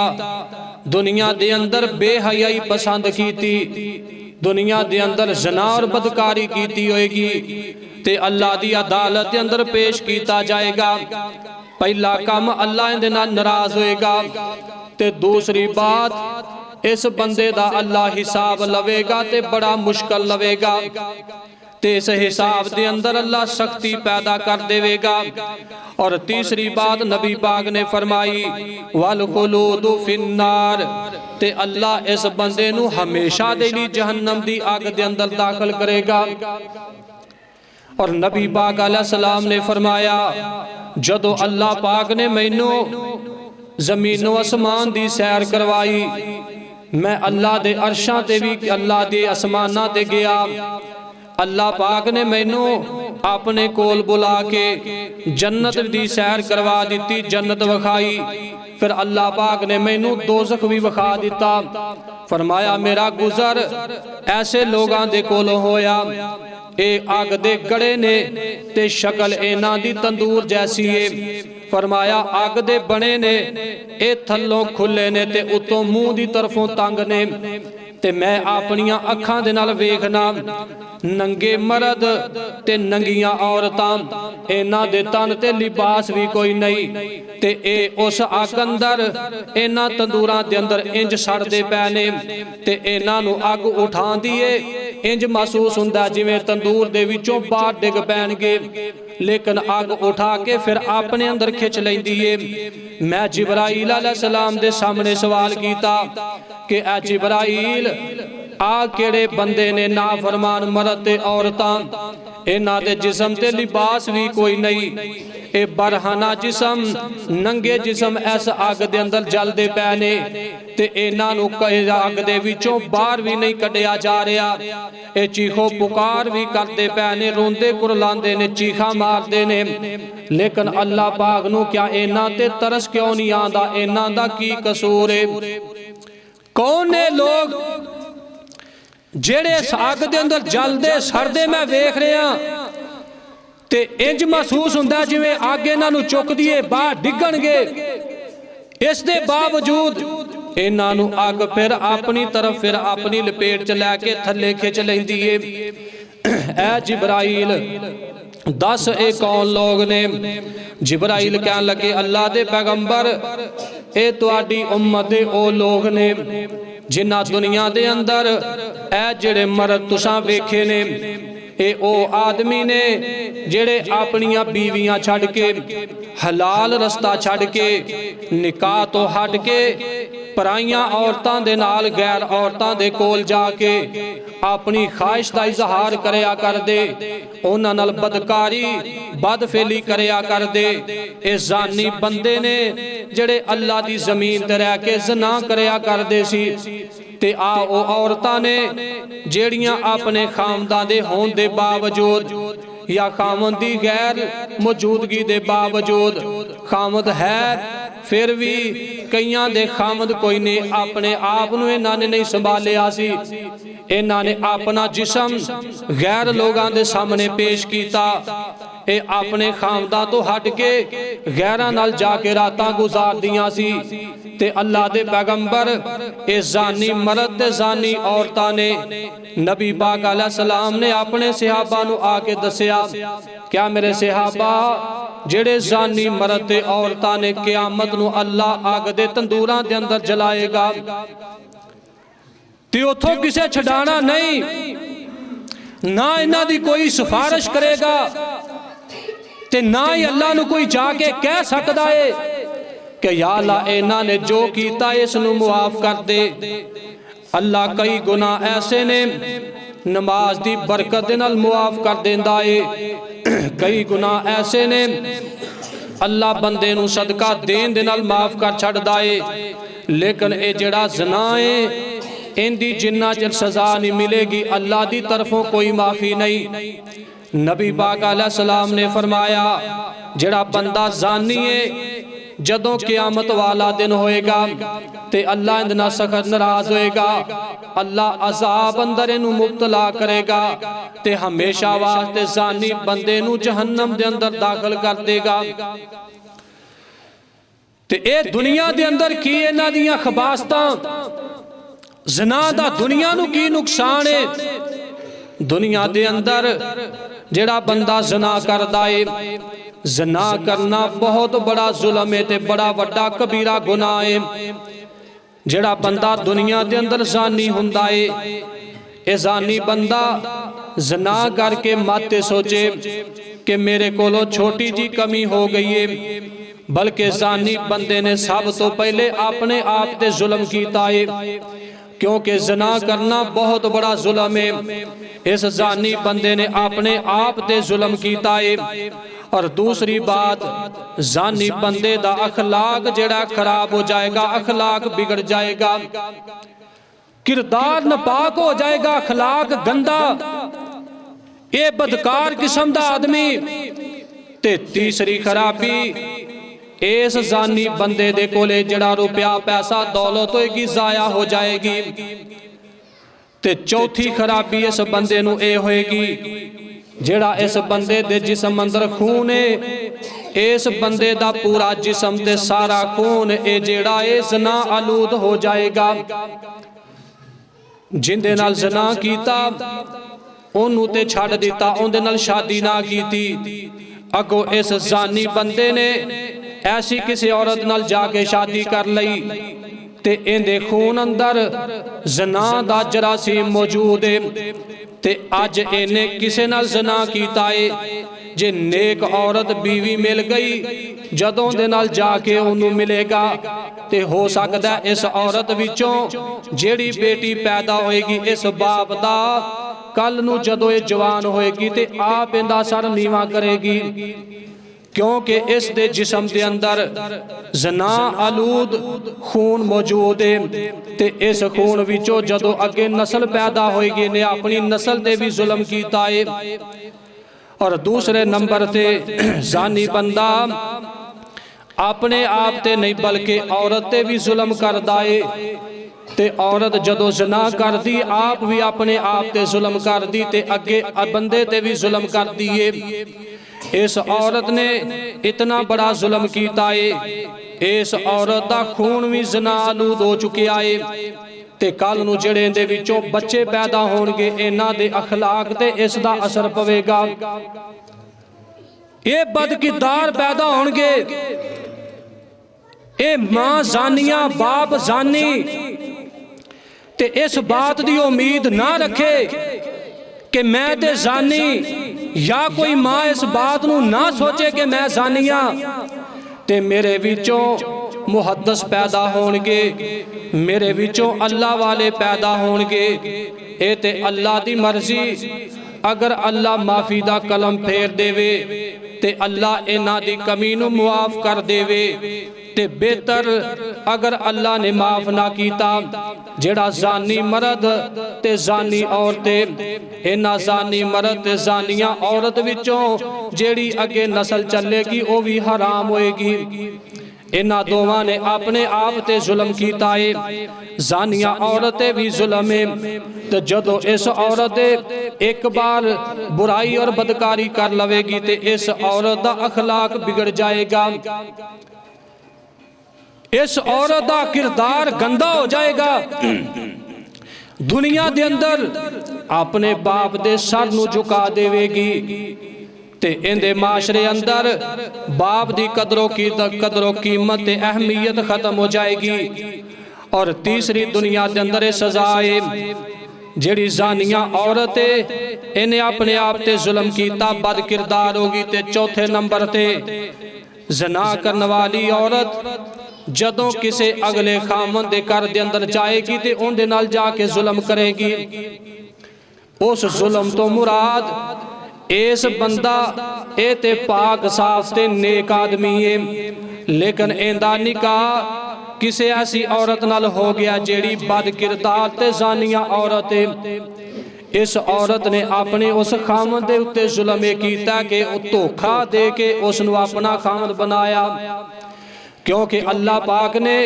दुनिया दे अंदर बेहयाई पसंद कीती, दुनिया दे अंदर ज़ना और बदकारी कीती होएगी ते अल्लाह दी अदालत दे अंदर पेश कीता जाएगा। पहला काम अल्लाह इहदे नाल नाराज होएगा ते दूसरी बात इस बंदे दा अल्लाह हिसाब लवेगा ते बड़ा मुश्किल लवेगा ते इस हिसाब दे अंदर अल्लाह सख्ती पैदा कर देवेगा। और तीसरी बात नबी पाक ने फरमाई वल खुलूदु फिन्नार, ते अल्लाह इस बंदे नू हमेशा दे लई जहन्नम दी आग दे अंदर दाखिल करेगा। और नबी पाक अलैहिस्सलाम ने फरमाया जदों अल्लाह पाक ने मैनू जमीनो आसमान दी सैर करवाई, मैं अल्लाह दे अरशां ते भी अल्लाह दे आसमानां ते गया। अल्लाह पाक ने मैनू अपने कोल बुला के जन्नत दी सैर करवा दी, जन्नत विखाई। फिर अल्लाह पाक ने मैनू दोज़ख भी विखा दिता। फरमाया मेरा गुजर ऐसे लोगां दे कोलों होया, ए अग दे गड़े ने ते शक्ल इन्हां दी तंदूर जैसी है। फरमाया अग दे बने ने, ए थल्लों खुले ने ते उतों मुंह दी तरफों तंग ने। ते मैं अपनियां अखां दे नाल वेखना नंगे मर्द ते नंगियां औरतां, इन्हां दे तन ते लिबास भी कोई नहीं ते ए उस अग अंदर इन्हां तंदूरां दे अंदर इंज सड़दे पै ने ते इन्हां नूं अग उठांदी है। इंज महसूस हुंदा जिवें तंदूर दे विचों बाहर डिग पैणगे, लेकिन अग उठा के फिर अपने अंदर खिंच लैंदी है। मैं जिब्राईल अलैहिस्सलाम दे सामने सवाल कीता कि ऐ जिब्राईल आ केड़े बंदे ने नाफरमान मर्द ते औरतां, इन्हां दे जिस्म ते लिबास भी कोई नहीं, ए बरहाना जिस्म नंगे जिस्म इस अग दे अंदर जलदे पै ने ते इन्हां नूं अग दे विचों बाहर भी नहीं कढिया जा रहा। ए चीखो पुकार भी करदे पै ने, रोंदे कुरलांदे ने, चीखा मारदे ने, लेकिन अल्लाह पाक नूं क्या इन्हां ते तरस क्यों नहीं आंदा? इन्हां दा की कसूर है? कौन ने लोग जेड़े इस अग दे अंदर जलदे सड़दे मैं वेख रहा ते इंज महसूस हुंदा जिवें अग इन्हां नूं चुकदी है बाहर डिगणगे। इस दे बावजूद इन्हां नूं अग फिर अपनी तरफ फिर अपनी लपेट च लैके थल्ले खिंच लैंदी है। ऐ जिब्राईल दस ए कौन लोग ने? जिब्राईल कहन लगे अल्लाह दे पैगंबर ए तुहाडी उम्मत दे ओ लोग ने जिन्हां दुनिया दे अंदर ऐ जेड़े मर्द तुसां वेखे ने, ए ओ आदमी ने जेड़े अपनियां बीवियां छड़ के हलाल रस्ता छड़ के निकाह तो हट के पराइयां औरतां दे नाल गैर औरतां दे कोल जाके अपनी ख्वाहिश दा इजहार करया कर दे, उन्हां नाल बदकारी बदफेली करया कर दे। ए जानी बंदे ने जेड़े अल्लाह दी जमीन ते रह के ज़ना करया कर दे सी ते आ ओ औरतां ने जेड़ियां अपने खामदां दे होण दे बावजूद या खामद दी गैर मौजूदगी दे बावजूद खामद है फिर भी कईयां दे खामद कोई ने अपने आप नूं इन्हां ने नहीं संभालिया सी। इन्हां ने अपना जिस्म गैर लोगां दे सामने पेश कीता। ਇਹ ਆਪਣੇ ਖਾਮਦਾਂ ਤੋਂ ਹਟ ਕੇ ਗੈਰਾਂ ਨਾਲ ਜਾ ਕੇ ਰਾਤਾਂ ਗੁਜ਼ਾਰਦੀਆਂ ਸੀ। ਤੇ ਅੱਲਾ ਦੇ ਪੈਗੰਬਰ ਇਹ ਜ਼ਾਨੀ ਮਰਦ ਤੇ ਜ਼ਾਨੀ ਔਰਤਾਂ ਨੇ ਨਬੀ ਪਾਕ अलैहि सलाम ने अपने सहाबा नूं आके दसिया, क्या मेरे सहाबा ਜਿਹੜੇ ਜ਼ਾਨੀ मर्द ते औरतां ने क़यामत नूं अल्लाह अग दे तंदूरां दे अंदर जलाएगा ते उत्थों किसे छडाना नहीं, ना इन्हां दी कोई सिफारिश करेगा ते ना ही अल्लाह नूं कोई जाके कह सकदा है कि या अल्लाह इन्हां ने जो कीता इस नूं मुआफ कर दे। अल्लाह कई गुनाह ऐसे ने नमाज दी बरकत दे नाल मुआफ कर देंदा है, कई गुनाह ऐसे ने अल्लाह बंदे नूं सदका देन दे नाल माफ कर छड्डदा है। लेकिन ये जिहड़ा ज़ना है इनदी जिन्ना चिर सज़ा नहीं मिलेगी अल्लाह दी तरफों कोई माफ़ी नहीं। नबी पाक अलैहि सलाम ने फरमाया जिहड़ा बंदा ज़ानी है जदों क़यामत वाला दिन होएगा ते अल्लाह इहदे नाल सख्त नाराज़ होएगा, अल्लाह अज़ाब अंदर इहनूं मुब्तला करेगा ते हमेशा वास्ते ज़ानी बंदे नूं जहन्नम दे अंदर दाखिल कर देगा। ते ये दुनिया दे अंदर की इन्हां दियां खबासतां ज़ना दा दुनिया नूं की नुकसान है। दुनिया दे अंदर जिहड़ा बंदा ज़ना करदा है, ज़ना करना बहुत बड़ा जुल्म है ते बड़ा वड्डा कबीरा गुनाह है। जिहड़ा बंदा दुनिया दे अंदर ज़ानी हुंदा है, ये ज़ानी बंदा ज़ना करके मत सोचे कि मेरे कोलों छोटी जी कमी हो गई है, बल्कि ज़ानी बंदे ने सब तो पहले अपने आप ते जुल्म कीता है, क्योंकि ज़ना करना बहुत बड़ा जुल्म है। इस ज़ानी बंदे ने अपने आप ते जुल्म कीता है। और दूसरी बात ज़ानी बंदे दा अखलाक जिहड़ा खराब हो जाएगा, अखलाक बिगड़ जाएगा, किरदार नापाक हो जाएगा, अखलाक गंदा, ये बदकार किस्म दा आदमी। ते तीसरी खराबी इस ज़ानी बंदे दे कोले जिहड़ा रुपया पैसा दौलत होएगी ज़ाया हो जाएगी। ते चौथी खराबी इस बंदे नूं ये होएगी जिहड़ा इस बंदे दे जिस्म अंदर खून है, इस बंदे दा पूरा जिस्म ते सारा खून ये जिहड़ा है ज़ना आलूद हो जाएगा। जिंदे नाल ज़ना कीता ओनू ते छड्ड दिता, उहदे नाल शादी ना कीती, अगों इस ज़ानी बंदे ने ऐसी किसी औरत नाल जाके शादी कर लई ते इहदे खून अंदर ज़ना दा जरासीम मौजूद है। ते अज इन्हें किसे नाल ज़ना कीता है, जे नेक औरत बीवी मिल गई जदों दे नाल जाके उन्होंने मिलेगा ते हो सकदा इस औरत विचों जेड़ी बेटी पैदा होएगी इस बाप दा कल नूं जदों ये जवान होएगी ते आप इहदा सर नीवा करेगी, क्योंकि इस दे जिस्म दे अंदर ज़ना आलूद खून मौजूद है। ते इस खून विचों जदों अगे नस्ल पैदा होएगी ने अपनी नस्ल ते भी जुल्म कीता है। और दूसरे नंबर ते ज़ानी बंदा अपने आप ते नहीं बल्कि औरत ते भी जुल्म करदा है। ते औरत जदों ज़ना करदी आप भी अपने आप ते जुल्म करदी ते अगे बंदे ते भी जुल्म करदी है। इस औरत ने इतना बड़ा जुल्म कीता है, इस औरत दा खून भी ज़ना आलूद हो चुकिया है। ते कल नूं जिहड़े इहदे विचों बच्चे पैदा होणगे इन्हां दे अखलाक ते इस दा असर पवेगा, ये बदकिरदार पैदा होणगे। ये मां ज़ानिया बाप ज़ानी ते इस बात दी उम्मीद ना रखे कि मैं ते ज़ानी, या कोई मां इस बात नूं ना सोचे कि मैं ज़ानिया ते मेरे विचों मुहद्दस पैदा होणगे, मेरे विचों अल्लाह वाले पैदा होणगे। ये ते अल्लाह दी मर्जी, अगर अल्लाह माफ़ी दा कलम फेर देवे ते अल्लाह इन्हां दी कमी नूं मुआफ कर देवे ते बेहतर, अगर अल्लाह ने माफ ना कीता जेड़ा ज़ानी मर्द ते ज़ानी औरतें इन्हां ज़ानी मर्द ते ज़ानियां औरत विचों जेड़ी अगे नस्ल चलेगी वो भी हराम होएगी। इन्हां दोवां ने अपने आप ते जुल्म कीता है। जानिया औरत ते भी जुल्म है। तो जदों इस औरत एक बार बुराई और बदकारी कर लवेगी तो इस औरत दा अखलाक बिगड़ जाएगा, इस औरत दा किरदार गंदा हो जाएगा। दुनिया दे अंदर अपने बाप दे सर नूं झुका देवेगी ते इंदे माशरे अंदर बाप दी कदरों कीमत ते अहमियत खत्म हो जाएगी। और तीसरी दुनिया के अंदर सजा है जिहड़ी जानिया औरत है, इन्हें अपने आप ते जुल्म कीता, बद किरदार होगी। ते चौथे नंबर ते ज़ना करने वाली औरत जदों किसी अगले खामन दे घर दे अंदर जाएगी ते उनदे नाल जाके जुल्म करेगी। उस जुल्म तो मुराद इस बंदा ए ते पाक साफ ते नेक आदमी है, लेकिन इंदा निकाह किसी ऐसी औरत नाल हो गया जेड़ी बद किरदार ते जानिया औरत है। इस औरत ने अपने उस खामद दे उत्ते जुल्म कीता कि वो धोखा दे के उसनू अपना खामद बनाया, क्योंकि अल्लाह पाक ने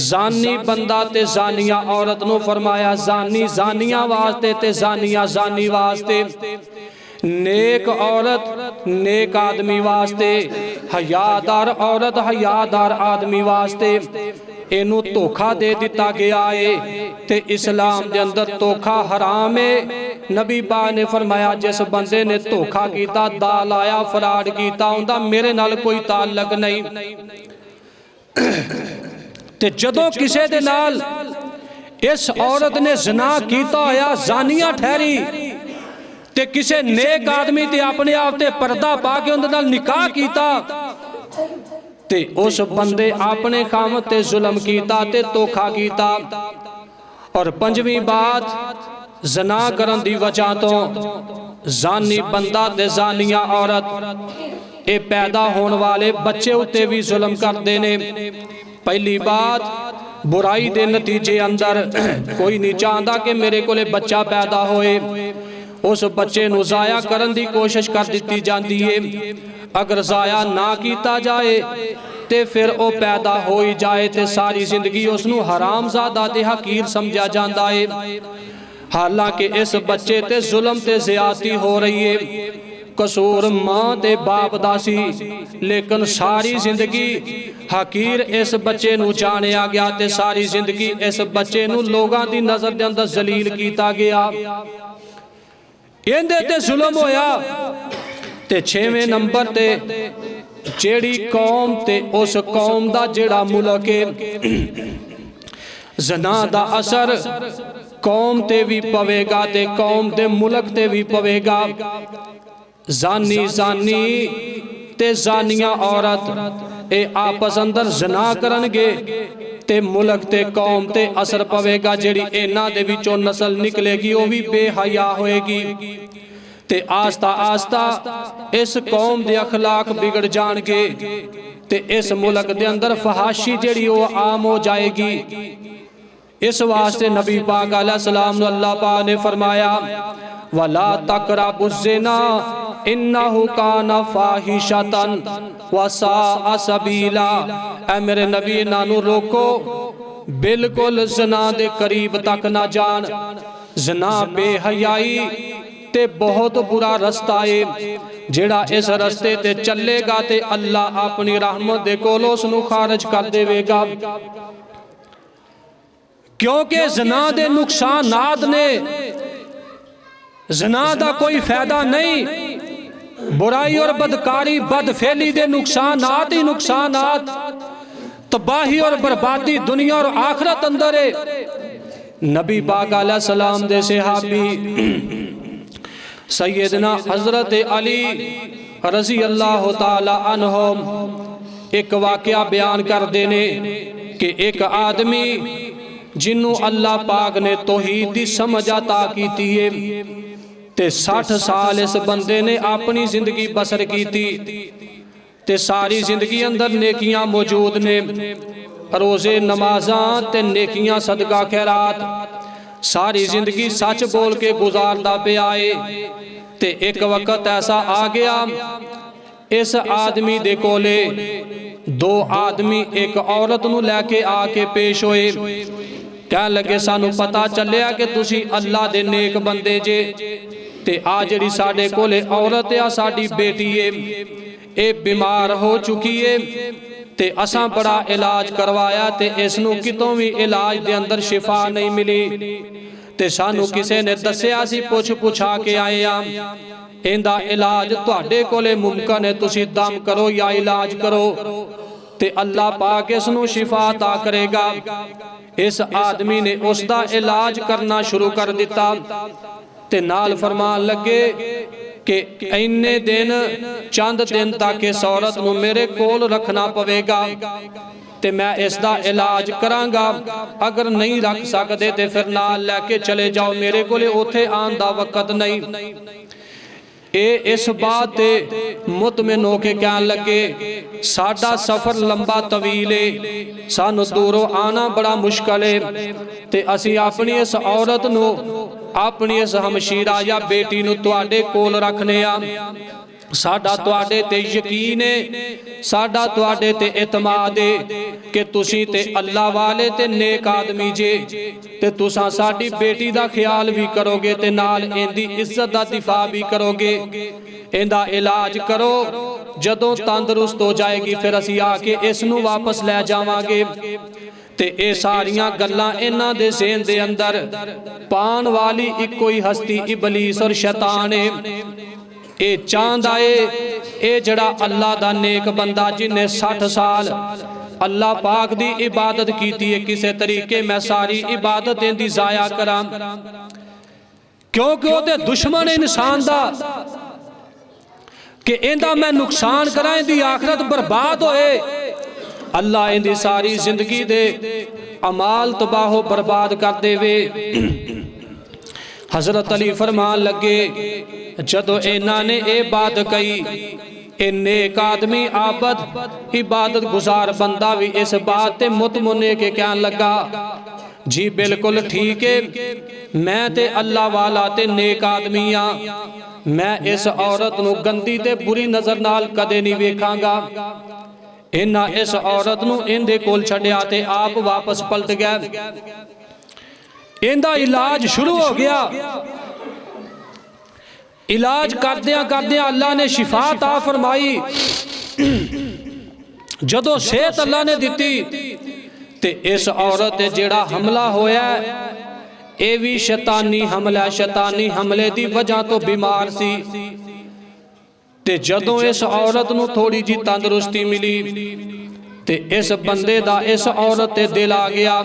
जानी बंदा ते जानिया औरत नू फरमाया जानी जानिया वास्ते ते जानिया जानी वास्ते, नेक औरत नेक आदमी वास्ते, हयादार औरत हयादार आदमी वास्ते। इनू धोखा दे दिता गया है ते इस्लाम दे अंदर धोखा हराम है। नबी पाक ने फरमाया जिस बंदे ने धोखा कीता, दा लाया, फराड कीता, उनदा मेरे नाल कोई ताल्लुक नहीं। ते जदों किसी दे नाल इस औरत ने ज़ना कीता होया जानिया ठहरी ते किसी नेक आदमी ते अपने आप ते पर्दा पा के उनदे नाल निकाह कीता ते उस बंदे अपने खामद ते जुल्म कीता ते धोखा कीता। और पंजवीं बात ज़ना करन दी वजह तो जानी बंदा ते जानिया औरत ये पैदा होने वाले बच्चे उत्ते भी जुल्म करते ने। पहली बात बुराई दे नतीजे अंदर कोई नहीं चाहता कि मेरे कोले बच्चा पैदा होए, उस बच्चे नू जाया करन दी कोशिश कर दी जाती है। अगर जाया ना किया जाए तो फिर वो पैदा हो ही जाए तो सारी जिंदगी उसनू हरामजादा ते हकीर समझा जाता है। हालांकि इस बच्चे ते जुल्म ते ज़्यादती हो रही है, कसूर मां ते बाप दा सी, लेकिन सारी जिंदगी हकीर इस बच्चे नू जानिया गया ते सारी जिंदगी इस बच्चे नू लोगां दी नज़र दे अंदर जलील कीता गया, इंदे ते जुल्म होया। ते छेवें नंबर ते जेड़ी कौम ते उस कौम दा जेड़ा मुल्क है, ज़ना दा असर कौम ते भी पवेगा ते कौम दे मुल्क ते भी पवेगा। जानी जानी ते जानिया औरत ए आपस अंदर ज़ना करनगे ते मुल्क ते कौम ते असर पवेगा। जेड़ी इन्हां दे विचों नस्ल निकलेगी वो भी बेहया होएगी ते आस्ता आस्ता इस कौम दे अखलाक बिगड़ जाणगे ते इस मुल्क दे अंदर फहाशी जेड़ी वो आम हो जाएगी। इस वास्ते नबी पाक अलैहिस्सलाम नू अल्लाह पाक ने फरमाया वला तक़रबुज़्ज़िना इन्नहु काना फ़ाहिशतन व साअ सबीला। ऐ मेरे नबी इन्हां नू रोको, बिल्कुल ज़ना दे करीब तक ना जान। ज़ना बेहयाई ते बहुत बुरा रस्ता है, जेड़ा इस रस्ते ते चलेगा ते अल्लाह अपनी रहमत दे कोलों उसनू खारिज कर देवेगा। क्योंकि ज़ना दे नुकसानात ने, ज़ना दा कोई फायदा नहीं। बुराई और बदकारी बदफेली दे नुकसानात ही नुकसानात, तबाही और बर्बादी दुनिया और आखिरत अंदर है। नबी पाक अलैहिस्सलाम दे सहाबी सैयदना हज़रत अली रज़ी अल्लाह ताला अन्हुम एक वाक़या बयान कर देने कि एक आदमी जिन्हों अल्लाह पाक ने तौहीद दी समझ अता कीती है ते 60 साल इस बंदे ने अपनी जिंदगी बसर की ते सारी जिंदगी अंदर नेकियां मौजूद ने, रोजे नमाज़ां ते नेकियां सदका खैरात, सारी जिंदगी सच बोल के गुजारदा पे आए। ते एक वक्त ऐसा आ गया इस आदमी दे कोले दो आदमी एक औरत नूं लैके आके पेश होए, कह लगे सानू पता चलिया कि तुसी अल्लाह दे नेक बंदे जे, ते आ जिहड़ी साडे कोले औरत आ साडी बेटी है, ये बीमार हो चुकी है, ते असां बड़ा इलाज करवाया ते इसनूं कितों भी इलाज दे अंदर शिफा नहीं मिली, ते सानू किसे ने दस्सिया सी पुछ पुछा के आए आ, इंदा इलाज तुहाडे कोले मुमकिन है, तुसी दम करो या इलाज करो ते अल्लाह पाक इसनूं शिफा अता करेगा। इस आदमी ने उसका इलाज करना शुरू कर दिता ते नाल फरमान लगे कि इन्ने दिन चंद दिन तक इस औरत नूं मेरे कोल रखना पवेगा ते मैं इसका इलाज करांगा, अगर नहीं रख सकते तो फिर नाल लैके चले जाओ, मेरे कोले उत्थे आन दा वक्त नहीं। ये इस बात ते मुतमिन होके कहन लगे साडा सफर लंबा तवील है, सानू दूरों आना बड़ा मुश्किल है, ते असी अपनी इस औरत नूं अपनी इस हमशीरा या बेटी नूं तुहाडे कोल रखने आ, साडा तुहाडे ते यकीन है, साडा तुहाडे ते इतमाद है कि तुसी ते अल्लाह वाले ते नेक आदमी जे, ते तुसां साडी बेटी दा ख्याल भी करोगे ते नाल इंदी इज्जत दा दिफा भी करोगे, इंदा इलाज करो, जदों तंदुरुस्त हो जाएगी फिर असी आके इसनूं वापस लै जावांगे। ते ये सारियां गल्लां इन्हां दे ज़हन दे अंदर पाण वाली इक्को ही हस्ती इबलीस और शैतान है। ये चाहता है ये जड़ा अल्लाह दा नेक बंदा जिन्हें 60 साल अल्लाह पाक दी इबादत कीती है, किसी तरीके मैं सारी इबादत इहदी जाया करा, क्योंकि वो ते दुश्मन इंसान दा कि इंदा मैं नुकसान करा, इंदी आखरत बर्बाद होए, अल्लाह इंदी सारी जिंदगी दे अमाल तबाहो बर्बाद कर देवे। हजरत अली फरमान लगे जदों इन्हां ने ये बात कही, नेक आदमी आबद इबादत गुजार बंदा भी इस बात ते मुतमने के कहन लगा जी बिल्कुल ठीक है, मैं ते अल्लाह वाला ते नेक आदमी आ, मैं इस औरत नूं गंदी ते बुरी नजर नाल कदे नहीं वेखांगा। इन्हां इस औरत नूं इंदे कोल छड्डिया ते आप वापस पलट गए। इंदा इलाज शुरू हो गया, इलाज करदियां करदियां अल्लाह ने शिफा अता फरमाई। जदों सेहत अल्लाह ने दिती ते इस औरत ते जेड़ा हमला होया ये भी शैतानी हमला, शैतानी हमले दी वजह तो बीमार सी, ते जदों इस औरत नूं थोड़ी जी तंदुरुस्ती मिली ते इस बंदे दा इस औरत ते दिल आ गया,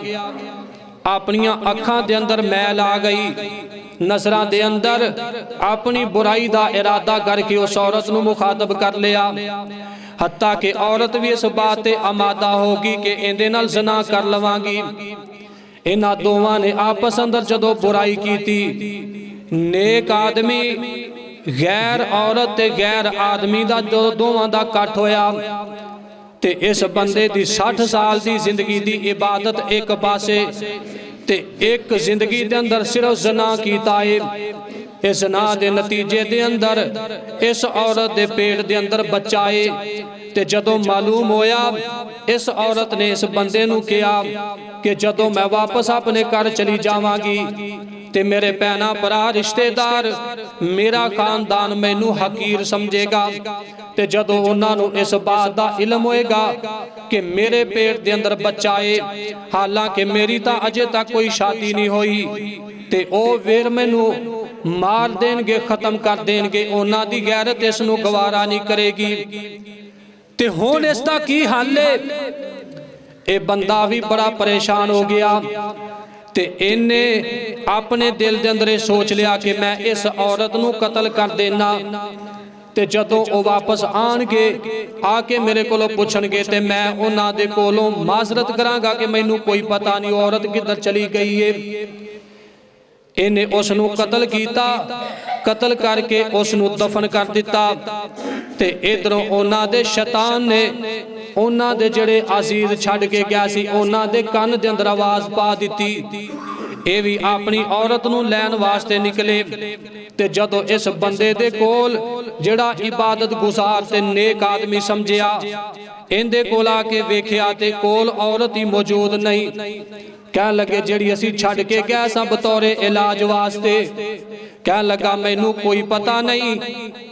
अपनियां अखां दे अंदर मैल आ गई, नज़रां दे अंदर अपनी बुराई दा इरादा करके उस औरत नूं मुखातब कर लिया, हत्ता कि औरत भी इस बात ते आमादा होगी कि इहदे नाल ज़ना कर लवांगी। इन्हां दोवां ने आपस अंदर जदों बुराई कीती, नेक आदमी गैर औरत ते गैर आदमी दा दोवां दा इकट्ठ होया, ते इस बंदे दी 60 साल दी जिंदगी दी इबादत एक पासे ते एक जिंदगी दे अंदर सिर्फ ज़ना कीता है। इस ज़ना दे नतीजे दे अंदर इस औरत दे पेट दे अंदर बच्चा है, ते जदों मालूम होया इस औरत ने इस बंदे नूं कहा कि जदों मैं वापस अपने घर चली जावांगी ते मेरे भैणा भरा रिश्तेदार मेरा खानदान मैनू हकीर समझेगा, ते जदों उन्हां नूं इस बात दा इल्म होएगा कि मेरे पेट दे अंदर बच्चा है, हालांकि मेरी तां अजे तक कोई शादी नहीं होई, ते ओ फिर मैनू मार देणगे, खत्म कर देणगे, उन्हां दी गैरत इस नूं गवारा नहीं करेगी। ते हुण इसदा की हल है? ये बंदा भी बड़ा परेशान हो गया, ते इन्ने अपने दिल दे अंदर सोच लिया कि मैं इस औरत नूं कतल कर देना, ते जदों वो वापस आणगे आके मेरे कोलों पुछणगे ते मैं उन्हां दे कोलों माजरत करांगा कि मैनू कोई पता नहीं औरत किधर चली गई है। इन्हें उसनूं कतल कीता, कतल करके उसनूं दफन कर दिता, ते इधरों उन्हां दे शैतान ने उन्हां दे जेड़े अजीज छड़ के गया सी उन्हां दे कान दे अंदर आवाज पा दिती, ये भी अपनी औरत नूं लैण वास्ते निकले। ते जदों इस बंदे दे कोल जेड़ा इबादत गुजार ते नेक आदमी समझिया इहदे कोल आके वेख्या ते कोल औरत ही मौजूद नहीं। कह लगे जिहड़ी असीं छड्ड के गए सां बतौरे इलाज वास्ते, कह लगा मैनू कोई पता नहीं,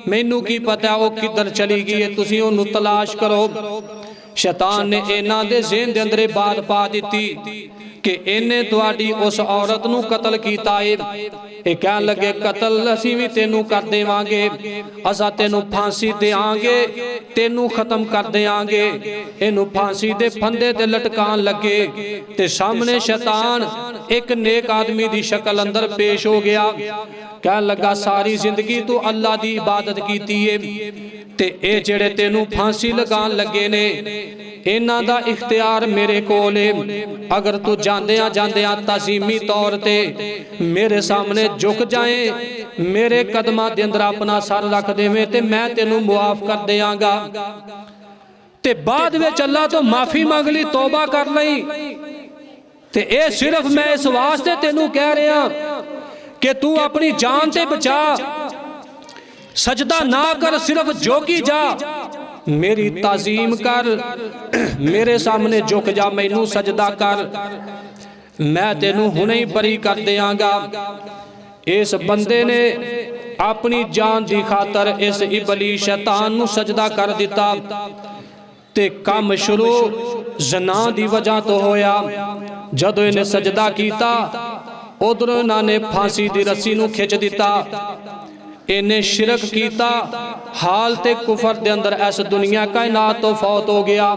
मैनू की पता वो किधर चली गई है, तुसीं ओनू तलाश करो। शैतान ने इन्हां दे ज़हन दे अंदर बात पा दित्ती कि इन्हें तुहाडी उस औरत नू कतल कीता है। ये कह लगे कतल असीं भी तेनू कर देवांगे, असां तेनू फांसी देआंगे, तेनू खत्म कर देआंगे। इनू फांसी दे फंदे ते लटकान लगे ते सामने शैतान एक नेक आदमी दी शक्ल अंदर पेश हो गया। कह लगा सारी जिंदगी तू अल्लाह दी इबादत कीती है ते ए जेड़े तेनू फांसी लगान लगे ने इन्हां दा इख्तियार मेरे कोल है। अगर तू जांदियां जांदियां ताज़ीमी तौर ते मेरे सामने झुक जाए, मेरे कदमां दे अंदर अपना सर रख देवें ते मैं तेनू मुआफ कर देआंगा ते बाद विच अल्लाह तो माफी मंग ली, तौबा कर लई। ते ए सिर्फ मैं इस वास्ते तेनू कह रहा कि तू अपनी जान ते बचा, सजदा ना कर, सिर्फ झुकी जा, मेरी ताजीम कर, मेरे सामने झुक जा, मैनू सजदा कर, मैं तेनू हुणे ही बरी कर देआंगा। इस बंदे ने अपनी जान की खातर इस इबलीस शैतान नू सजदा कर दिता ते काम शुरू जना दी वजह तो होया। जदों इन्हें सजदा कीता उधरों इन्होंने फांसी दी रस्सी नू खिंच दिता। इन्हें शिरक कीता, हाल ते कुफर दे अंदर इस दुनिया कायनात तो फौत हो गया।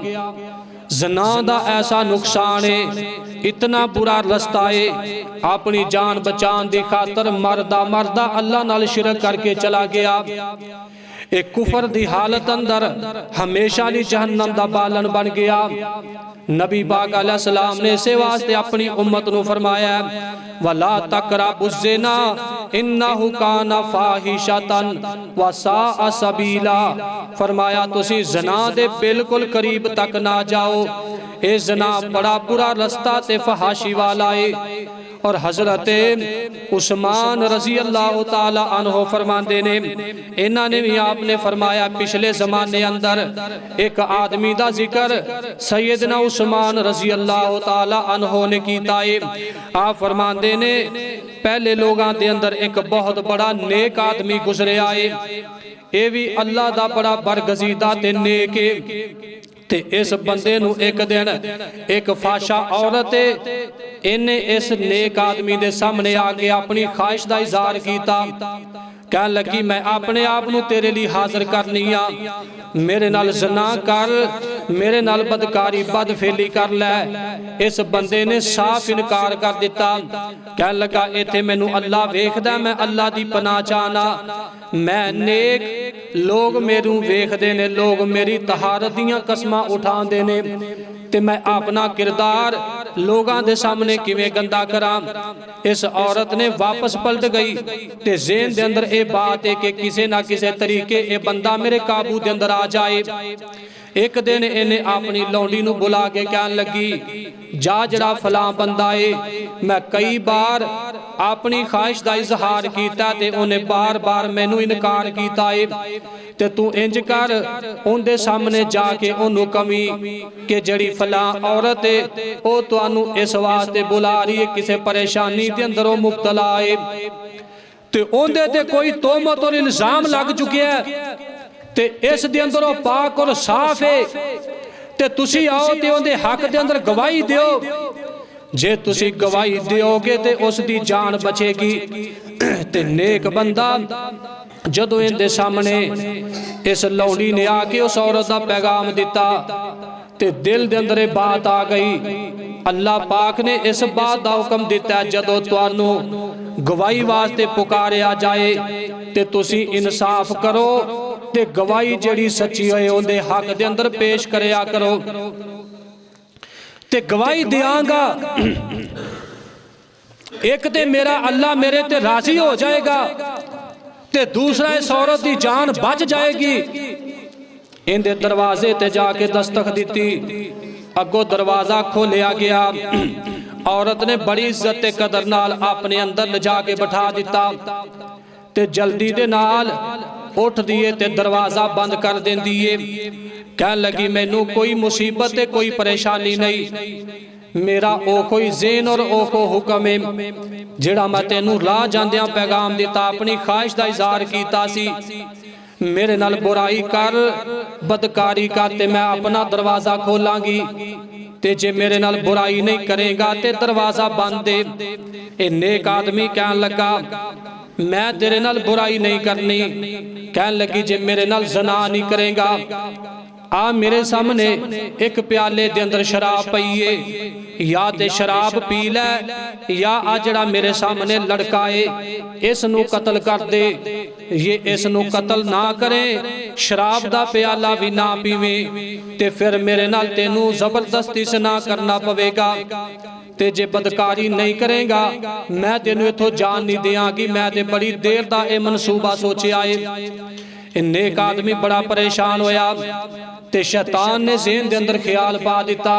जना दा ऐसा नुकसान है, इतना बुरा रस्ता है, अपनी जान बचाने की खातर मरदा मरदा अल्लाह नाल शिरक करके चला गया। एक कुफर दी हालत अंदर हमेशा ली जहन्नम दा बालन बन गया। नबी पाक अलैहिस्सलाम ने इसे वास्ते अपनी उम्मत नू फरमाया वला तकरबु ज़िना इन्नहु काना फाहिशतन व साअ सबीला। फरमाया तुसी ज़ना दे बिल्कुल करीब तक ना जाओ, ए ज़ना बड़ा बुरा रस्ता ते फहाशी वाला है। और हजरत उस्मान रजी अल्लाह ताला अन्हो फरमाते ने, इन्हां ने भी आपने फरमाया पिछले जमाने अंदर एक आदमी दा जिक्र सैयदना उस्मान रजी अल्लाह ताला अन्हो ने कीता है। आप फरमाते ने पहले लोगां दे अंदर एक बहुत बड़ा नेक आदमी गुजरिया है, ये भी अल्लाह दा बड़ा बरगजीदा ते नेक है। ते इस बंदे नू एक दिन एक फाशा औरत इन्हें इस नेक आदमी दे सामने आके अपनी ख्वाहिश दा इजहार कीता। कह लगी मैं अपने आप नू तेरे लिए हाजिर करनी आ, मेरे नाल ज़ना कर, मेरे नाल बदकारी बदफेली कर लै। इस बंदे ने साफ इनकार कर दिता। कह लगा इत्थे मैनू अल्लाह वेखदा, मैं अल्लाह दी पनाह चाहना, मैं नेक लोग मैनू वेखदे ने, लोग मेरी तहारत दियां कसमां उठांदे ने ते मैं अपना किरदार लोगां दे सामने किवें गंदा करां। इस औरत ने वापस पलट गई ते ज़हन दे अंदर ये बात है कि किसी ना किसी तरीके ये बंदा मेरे काबू दे अंदर आ जाए। एक दिन इन्हें अपनी लौंडी नू बुला के कहन लगी जा जड़ा फलां बंदा है, मैं कई बार अपनी ख्वाहिश का इजहार किया ते उन्हें बार बार मैनू इनकार किया है, ते तू इंज कर उनके सामने जाके उन्होंने कमी कि जड़ी फलां औरत है वो तुहानू इस वास्ते बुला रही है, किसी परेशानी के अंदर मुबतला है ते उनदे ते कोई तोहमत और इल्जाम लग चुकिया है ते इस दे अंदर वो पाक और साफ है ते तुसी आओ ते उनदे हक दे अंदर गवाही दियो। जे तुसी गवाही दियोगे ते उसदी जान बचेगी। ते नेक बंदा जदों इनदे सामने इस लौंडी ने आके उस औरत दा पैगाम दिता ते दिल दे अंदर बात आ गई। अल्लाह पाक ने इस बात दा हुक्म दिता जदों तुहानू गवाही वास्ते पुकारिया जाए ते तुसी इंसाफ करो ते गवाही जेड़ी सच्ची होए उनदे हक दे अंदर पेश करया करो ते गवाही दियांगा। एक ते मेरा अल्लाह मेरे ते राजी हो जाएगा ते दूसरा इस औरत की जान बच जाएगी। इनके दरवाजे ते जाके दस्तक दी, अगो दरवाजा खोलिया गया। औरत ने बड़ी इज्जत ते कदर नाल अपने अंदर ले जाके बिठा दिता ते जल्दी दे नाल उठ दिए ते दरवाजा बंद कर देंदी है। कह लगी मैनू कोई मुसीबत है कोई परेशानी नहीं, मेरा ओ कोई ज़ेन और ओ को हुक्म है जिहड़ा मैं तेनू राह जांदियां पैगाम दिता, अपनी ख्वाहिश दा इज़हार कीता सी। मेरे नाल बुराई कर, बदकारी कर ते मैं अपना दरवाज़ा खोलांगी, ते जे मेरे नाल बुराई नहीं करेगा ते दरवाज़ा बंद दे। ए नेक आदमी कहन लगा मैं तेरे नाल बुराई नहीं करनी। कहन लगी जे मेरे नाल ज़ना नहीं करेगा, आ मेरे सामने एक प्याले दे अंदर शराब पई है, या ते शराब पी लै या आ जड़ा मेरे सामने लड़का है इसनू कतल कर दे। ये इसनू कतल ना करे, शराब दा प्याला भी ना पीवे, ते फिर मेरे नाल तेनू जबरदस्ती से ना करना पवेगा। ते जे बदकारी नहीं करेगा मैं तेनू इथों जान नहीं देंगी। मैं ते बड़ी देर दा ए मनसूबा सोचिया है। नेक आदमी बड़ा परेशान होया ते शैतान ने ज़हन दे अंदर ख्याल पा दिता।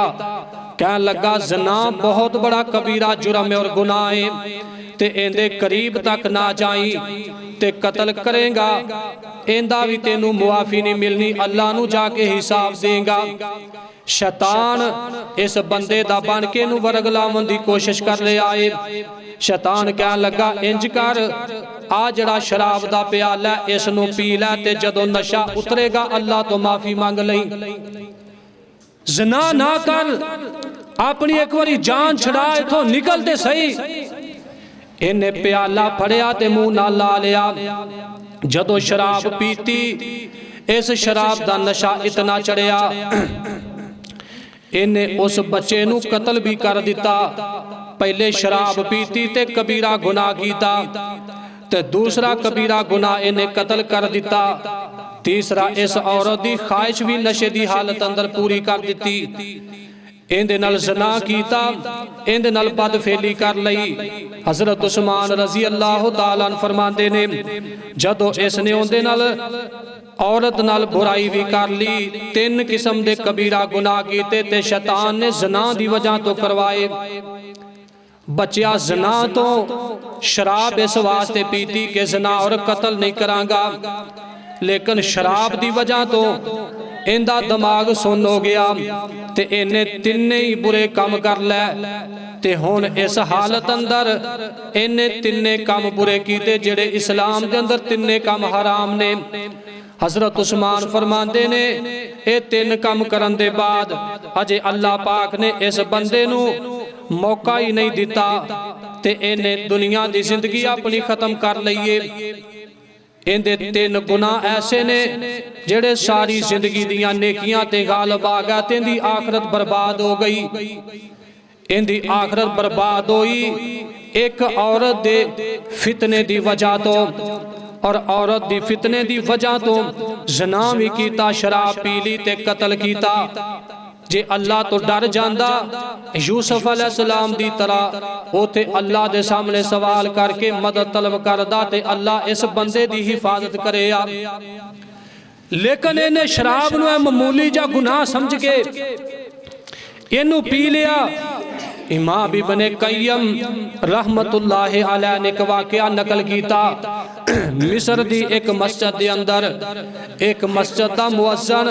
कहन लगा ज़ना बहुत बड़ा कबीरा जुर्म है और गुनाह है, ते इहदे करीब तक ना जाई, ते कतल करेगा इंदा भी तेनू मुआफ़ी नहीं मिलनी, अल्लाह नू जाके हिसाब देगा। शैतान इस बंदे दा बन के नू वरगलावन दी कोशिश कर रहा है। शैतान कहन लगा इंज कर, आ जड़ा शराब दा प्याला इसनू पी लै, ते जदों नशा उतरेगा अल्लाह तो माफ़ी मंग लई। ज़ना ना कर, अपनी एक बारी जान छड़ा, इथों निकल ते सही। इन्हें प्याला फड़िया ते मुंह नाल ला लिया। जदों शराब पीती, इस शराब दा नशा इतना चढ़िया इन्हें उस बच्चे नू कतल भी कर दिता। पहले शराब पीती ते कबीरा गुनाह कीता, ते दूसरा कबीरा गुनाह इन्हें कतल कर दिता। तीसरा इस औरत दी ख्वाहिश भी नशे दी हालत अंदर पूरी कर दिती। इंदे नाल ज़ना कीता, इंदे नाल बदफेली कर लई। हज़रत उस्मान रज़ी अल्लाह तआला अन्हु फरमांदे ने जदों इसने उहदे नाल औरत नाल बुराई भी कर ली, 3 किस्म दे कबीरा गुनाह कीते, ते शैतान ने ज़ना दी वजह तो करवाए। बचिया ज़ना तो शराब इस वास्ते पीती कि ज़ना और कतल नहीं करांगा, लेकिन शराब दी वजह तो इंदा दिमाग सुन हो गया, ते इन्हें तिन्ने ही बुरे काम कर लै। ते हुण इस हालत अंदर इन्हें तिन्ने काम बुरे कीते जेड़े इस्लाम दे अंदर तिन्ने काम हराम ने। हज़रत उस्मान फरमांदे ने ये 3 काम करन दे बाद अजे अल्लाह पाक ने इस बंदे नू मौका ही नहीं दिता, ते इन्हें दुनिया दी जिंदगी अपनी खत्म कर लईए। इहदे 3 गुनाह ऐसे ने जेड़े सारी जिंदगी दियां नेकियां ते गालब आ गए, ते इंदी आखरत बर्बाद हो गई। इंदी आखरत बर्बाद होई एक औरत दे फितने दी वजह तो, और औरत दी फितने दी वजह तो ज़ना भी कीता, शराब पी ली ते कतल कीता। जे अल्लाह तो डर जांदा यूसुफ अलैहिस्सलाम दी तरह उते अल्लाह दे सामने सवाल करके मदद तलब करदा, ते अल्लाह इस बंदे दी हिफाजत करे। लेकिन इन्हें शराब नूं मामूली जा गुनाह समझ के इनू पी लिया। इमाम इब्न कय्यम रहमतुल्लाहि अलैह ने एक वाक़या नकल कीता। मिस्र दी एक मस्जिद दे अंदर एक मस्जिद दा मुअज्जिन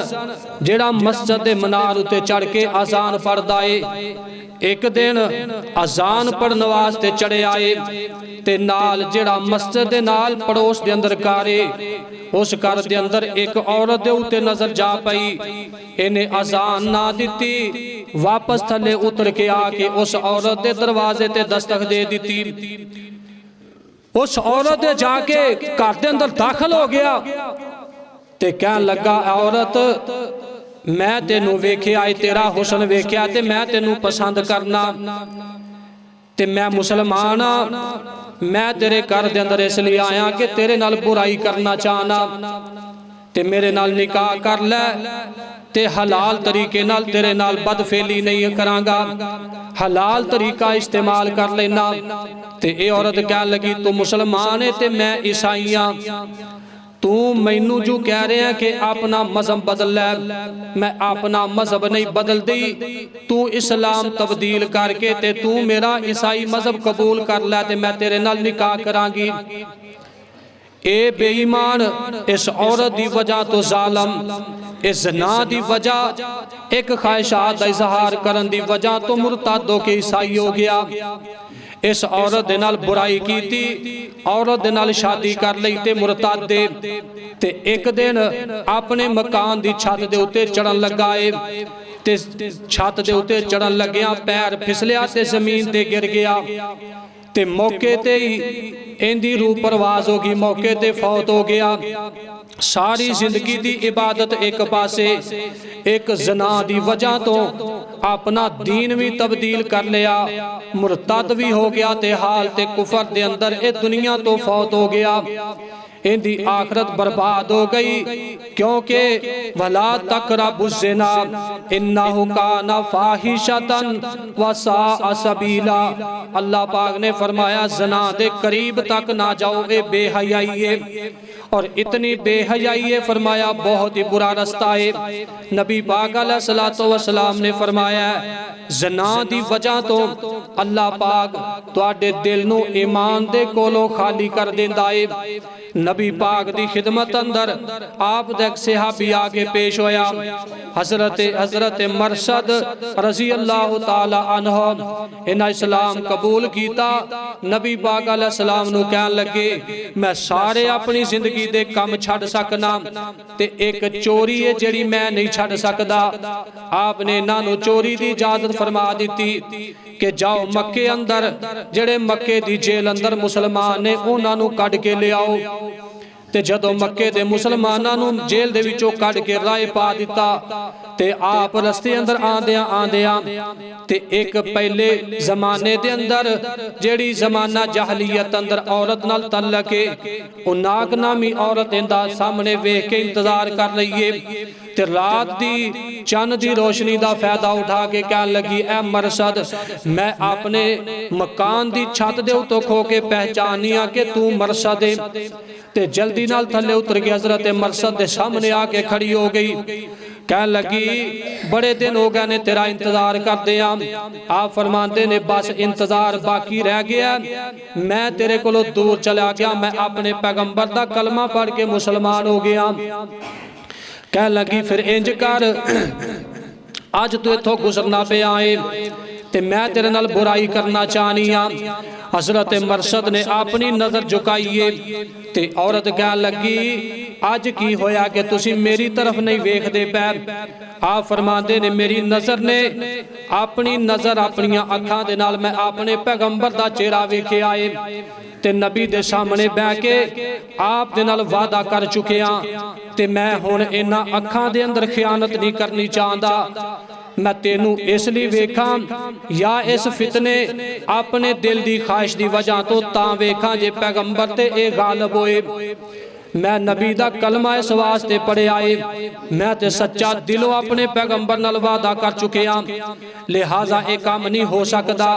जेड़ा मस्जिद दे मनार उते चढ़ के अजान पढ़दा है, एक दिन अजान पढ़न वास्ते चढ़े आए, ते नाल जेड़ा मस्जिद दे नाल पड़ोस दे अंदर घर है, उस घर दे अंदर एक औरत दे उते नजर जा पई। इन्हें अजान ना दिती, वापस थले उतर के आके उस औरत दे दरवाजे ते दस्तक दे दी। उस औरत दे जाके घर दे अंदर दाखिल हो गया, ते कहन लगा औरत मैं तेनू वेख्या, तेरा हुस्न वेख्या, ते मैं तेनू पसंद करना, ते मैं मुसलमान हाँ, मैं तेरे घर दे अंदर इसलिए आया कि तेरे नाल बुराई करना चाहना, ते मेरे नाल निकाह कर लै, ते हलाल तरीके नाल तेरे नाल बदफेली नहीं करांगा, हलाल तरीका इस्तेमाल कर लेना। ते ये औरत कह लगी तू मुसलमान है ते मैं ईसाई हाँ, तू मैनू जो कह रहे हैं कि अपना मजहब बदल लै, मैं अपना मजहब नहीं बदल दी, तू इस्लाम तब्दील करके ते तू मेरा ईसाई मजहब कबूल कर लै, ते मैं तेरे नाल निकाह करांगी। ए बेईमान, इस औरत दी वजह तो जालम इस जना की वजह एक ख्वाहिशात का इजहार करने की वजह तो मुरतद होके ईसाई हो गया। इस औरत दे नाल बुराई की थी, औरत दे नाल शादी कर लई ते मुरतद दे ते एक दिन अपने मकान की छत के उत्ते चढ़न लगा है ते छत के उत्ते चढ़न लग्या पैर फिसलिया ते जमीन ते गिर गया ते मौके ते ही इंदी रूह परवाज हो गई, मौके ते फौत हो गया। सारी जिंदगी की इबादत एक पासे, एक जना की वजह तो अपना दीन भी तब्दील कर लिया, मुरतद भी हो गया ते हाल ते कुफर दे अंदर ए दुनिया तो फौत हो गया। इनकी आखरत बर्बाद हो गई क्योंकि वला तक़रबु ज़िना इन्नहु काना फ़ाहिशतन व साअ सबीला। अल्लाह पाक ने फरमाया ज़ना दे करीब तक ना जाओ, ए बेहयाई है और इतनी बेहयाई है, फरमाया बहुत ही बुरा रास्ता है। नबी पाक अलैहिस्सलातु वस्सलाम ने फरमाया ज़ना दी वजह तो अल्लाह पाक तुहाडे दिल नूं ईमान दे कोलों खाली कर देंदा है। नबी पाक दी खिदमत अंदर आप दे सहाबी आके पेश होया, हजरत मरसद रजी अल्लाह ताला अन्हु इन्हां इस्लाम कबूल कीता। नबी पाक अलैहिस्सलाम नूं कहन लगे मैं सारे अपनी जिंदगी दे काम छड़ सकना ते एक चोरी है जिहड़ी मैं नहीं छड़ सकदा। आपने इन्हां नूं चोरी दी इजाजत फरमा दी कि जाओ मक्के अंदर जेड़े मक्के दी जेल अंदर मुसलमान ने उन्हां नूं कढ के ले आओ। ते जदों मक्के दे मुसलमानां नूं जेल दे विचों कढ के राह पा दिता ते आप रस्ते अंदर आंदियां ते एक पहले जमाने दे अंदर जेड़ी जमाना जहलीयत अंदर औरत नाल तल्लक है, ओ नाक नामी औरत इंदा सामने वेख के इंतजार कर रही है ते रात दी चन्न दी रोशनी दा फायदा उठा के कहन लगी ऐ मरसद मैं अपने मकान दी छत दे उत्तों खो के पहचानिया कि तू मरसद है ते जल्दी नाल थले उतर के हजरत मरसद दे सामने आके खड़ी हो गई। कह लगी बड़े दिन हो गए ने तेरा इंतजार करते आप फरमाते ने बस इंतजार बाकी रह गया, मैं तेरे कोलों दूर चला गया, मैं अपने पैगंबर दा कलमा पढ़ के मुसलमान हो गया। कह लगी फिर इंज कर अज तू इथों गुजरना पे आए ते मैं तेरे नाल बुराई करना चाहनी हाँ। हजरत मरसद ने अपनी नजर झुकाई ते औरत कह लगी अज की होया कि तुसी मेरी तरफ नहीं वेखदे पै। आप फरमाते ने मेरी नजर ने अपनी नजर अपनियां अखां दे नाल मैं अपने पैगंबर दा चेहरा वेखे आए ते नबी दे सामने बह के आप दे नाल वादा कर चुके हाँ ते मैं हुण इन्हां अखां दे अंदर खियानत नहीं करनी चाहता। मैं तेनू इसलिए वेखा या इस फितने अपने दिल की ख्वाहिश की वजह तो तां वेखा जे पैगंबर ते ए गालिब होए। मैं नबी दा कलमा इस वास्ते पढ़िया है, मैं ते सच्चा दिलों अपने पैगंबर नाल वादा कर चुके हाँ, लिहाजा ये काम नहीं हो सकता।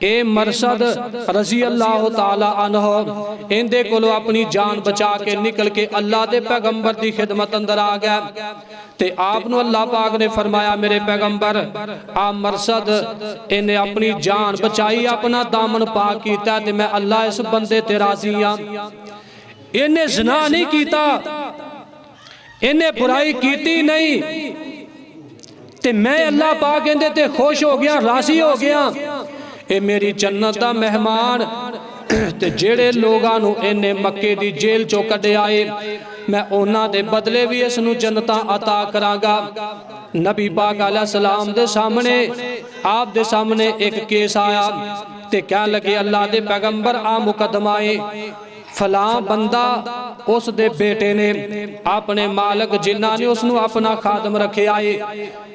ए मरसद रजी अल्लाह ताला अन्हु इंदे कोलों अपनी जान बचा के निकल के अल्लाह दे पैगंबर दी खिदमत अंदर आ गया ते आप नूं अल्लाह पाक ने फरमाया मेरे पैगंबर आ मरसद इन्हें अपनी जान बचाई, अपना दामन पाक कीता ते मैं अल्लाह इस बंदे ते राजी हाँ। इन्हें ज़िना नहीं कीता, इन्हें बुराई कीती नहीं ते मैं अल्लाह पाक इंदे ते खुश हो गया, राजी हो गया। ए मेरी जन्नत दा मेहमान ते जेड़े लोगां नूं इन्हें मक्के दी जेल चों कढिया आए मैं उन्हां दे बदले भी इस नूं जन्नतां अता करांगा। नबी पाक अलैहि सलाम दे सामने आप दे सामने एक केस आया ते कहन लगे अल्लाह दे पैगंबर आ मुकदमा है फलां बंदा उस दे बेटे ने अपने मालक जिन्ना ने उसनू अपना खादम रखे आए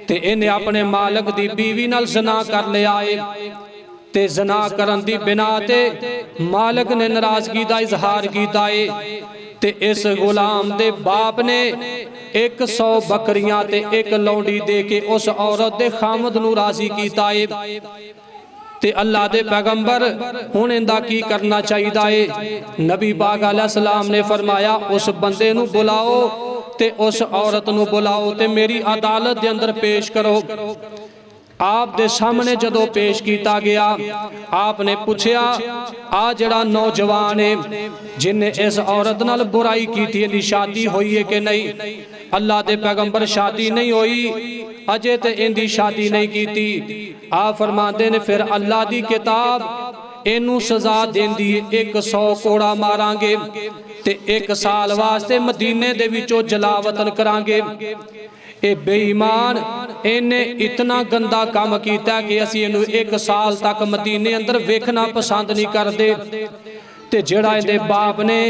ते इन्हें अपने मालक दी बीवी नाल ज़ना कर लिया है ते ज़ना करन दी बिना ते मालक ने नाराजगी दा इजहार कीता है ते इस गुलाम दे बाप ने 100 बकरियां ते एक लौंडी दे के उस औरत दे खामद नू राजी कीता है ते अल्लाह दे पैगंबर हुण इंदा की करना चाहिदा है। नबी पाक अलैहि सलाम ने फरमाया उस बंदे नू बुलाओ ते उस औरत नू बुलाओ ते मेरी अदालत दे अंदर पेश करो। आप दे सामने जदों पेश किया गया आपने पूछया आ जड़ा नौजवान है जिन्हें इस औरत नाल बुराई की थी शादी हुई है कि नहीं। अल्लाह दे पैगंबर शादी नहीं होई अजे ते इंदी शादी नहीं कीती। आ फरमाते ने फिर अल्लाह दी किताब इनू सजा देंदी है 100 कोड़ा मारांगे ते 1 साल वास्ते मदीने दे विचों जलावतन करांगे। ए बेईमान इन्हें इतना गंदा काम किया कि असी इनू 1 साल तक मदीने अंदर वेखना पसंद नहीं करते। ते जेड़ा इहदे बाप ने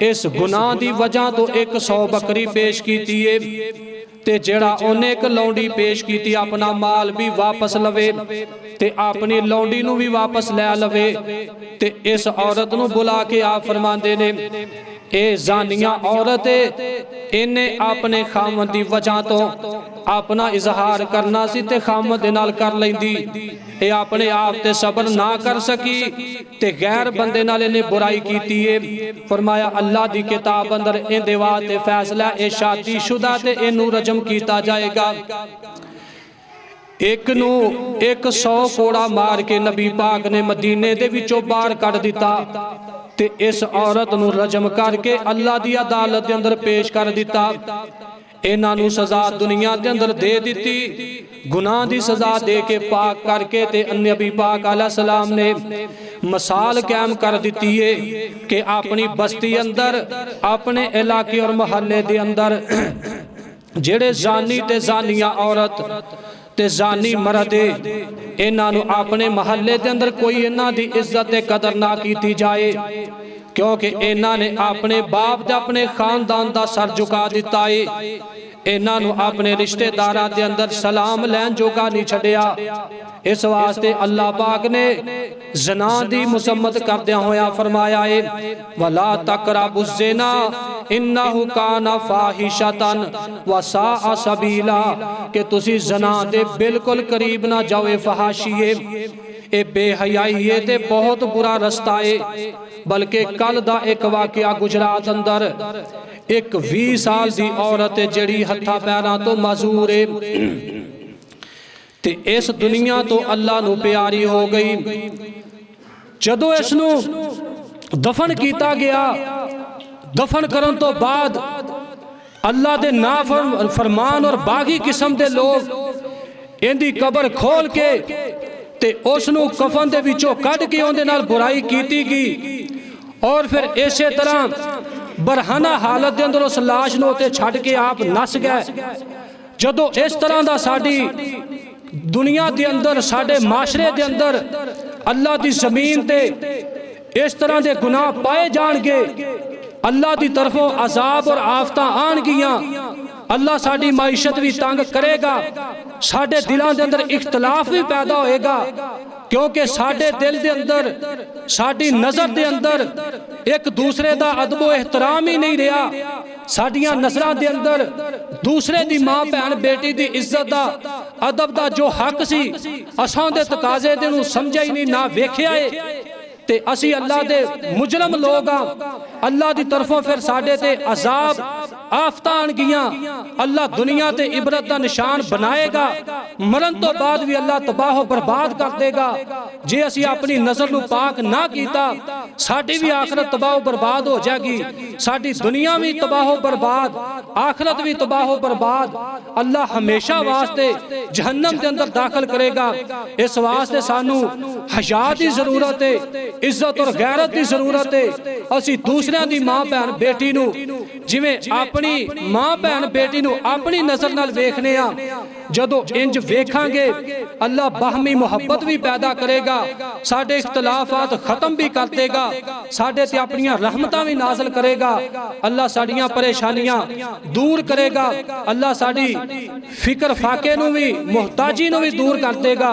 इस गुनाह की वजह तो 100 बकरी पेश की है ते जेड़ा उन्हें एक लौंडी पेश की अपना माल भी वापस लवे ते अपनी लौंडी नू भी वापस लै लवे। ते इस औरत नू बुला के आप फरमांदे ने ए जानिया औरत इन्हें अपने खामद की वजह तो अपना इजहार करना सी ते खामद दे नाल कर लैंदी। ए अपने आप ते सबर ना कर सकी ते गैर बंदे नाल इन्हें बुराई की है। फरमाया अल्लाह दी किताब अंदर इहदे वास्ते फैसला ए शादीशुदा ते इनू रजम किया जाएगा। एक नू 100 कोड़ा मार के नबी पाक ने मदीने दे विचों बाहर कढ़ दिता ते इस औरत नू रजम करके अल्लाह दी अदालत दे अंदर पेश कर दिता। इन्हां नू सजा दुनिया दे अंदर दे दिती, गुनाह दी सजा दे के पाक करके ते नबी पाक अलैहिस्सलाम ने मिसाल कायम कर दी है कि अपनी बस्ती अंदर अपने इलाके और महल्ले दे अंदर जेड़े जानी ते जानिया औरत ते जानी मर्द इन्हां नू अपने महल्ले दे अंदर कोई इन्हां दी इज्जत ते कदर ना की जाए, क्योंकि इन्हां ने अपने बाप ते अपने खानदान दा सर झुका दिता है। इन्हां नू अपने रिश्तेदारां दे अंदर सलाम लैन जोगा नहीं छड्डिया। इस वास्ते अल्लाह पाक ने ज़ना दी मुसम्मत करदियां होया फरमाया है वला तकरबुज़ ज़िना इन्नहु काना फाहिशतन व साअ सबीला कि तुसी ज़ना दे बिल्कुल करीब ना जाओ, ए फहाशी है, ए बेहयाई है ते बहुत बुरा रस्ता है। बल्कि कल दा एक वाकया गुजरात अंदर एक 20 साल दी औरत जड़ी हत्था पैरां तो मजूर है ते इस दुनिया तो अल्लाह नू प्यारी हो गई। जदों इसनू दफन किया गया, दफन करन तो बाद अल्लाह दे नाफरमान और बागी किस्म के लोग इहदी कबर खोल के ते उसनू कफन दे विचों कढ के उहदे नाल बुराई की गई और फिर इसे तरह बरहाना हालत दे अंदर उस लाश नूं ते छड्ड के आप नस गए। जदों इस तरह दा साडी दुनिया के अंदर साडे माशरे के अंदर अल्लाह की जमीन ते इस तरह के गुनाह पाए जाणगे, अल्लाह की तरफों अजाब और आफत आनगियां, अल्लाह साडी माईशत भी तंग करेगा, साडे दिलों के अंदर इख्तलाफ भी पैदा होएगा, क्योंकि साडे दिल के अंदर साडी नज़र के अंदर एक दूसरे का अदब व एहतराम ही नहीं रहा। साडियां नज़रां दे अंदर दूसरे दी मां भैन बेटी दी इज्जत दा अदब दा जो हक सी असां दे तकाजे दे नूं समझिया ही नहीं, ना वेखिया है ते असी अल्लाह दे मुजरम लोग हाँ। अल्लाह दी तरफों फिर साडे ते अजाब आफत आनगियां, अल्लाह दुनिया ते इबरत दा निशान बनाएगा, मरण तो बाद भी अल्लाह तबाह बर्बाद कर देगा। जे असी अपनी नज़र नूं पाक ना कीता साडी भी आखरत तबाह बर्बाद हो जाएगी, साडी दुनिया भी तबाह बर्बाद, आखरत भी तबाह बर्बाद। अल्लाह हमेशा वास्ते जहन्नम के अंदर दाखिल करेगा। इस वास्ते सानू हया की जरूरत है, इज्जत और गैरत की जरूरत है। असी दूसरियां दी मां भैन बेटी नूं जिवें अपनी मां भैन बेटी नूं अपनी नज़र नाल वेखने आ, जदों इंज वेखांगे अल्लाह बाहमी मुहब्बत भी पैदा करेगा, साडे इख्तलाफात खत्म भी कर देगा, साडे ते अपनियां रहमतां भी नाज़िल करेगा, अल्लाह साडियां परेशानियां दूर करेगा, अल्लाह साडी फिक्र फाके नूं भी मुहताजी नूं भी दूर कर देगा,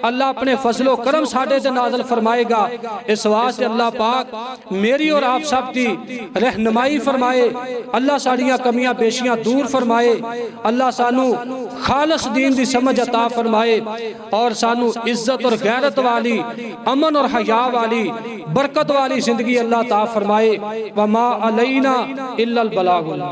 अल्लाह अपने फजलो करम साडे ते नाज़िल फरमाएगा। इस वास्ते अल्लाह पाक मेरी और आप सब की रहनुमाई फरमाए, अल्लाह साडियां कमियां पेशियां दूर फरमाए, अल्लाह सानू खालिस दीन दी समझ अता फरमाए और सानू इज्जत और गैरत वाली, अमन और हया वाली, बरकत वाली जिंदगी अल्लाह ता फरमाए। वमा अलैना इल्लल बलागुल।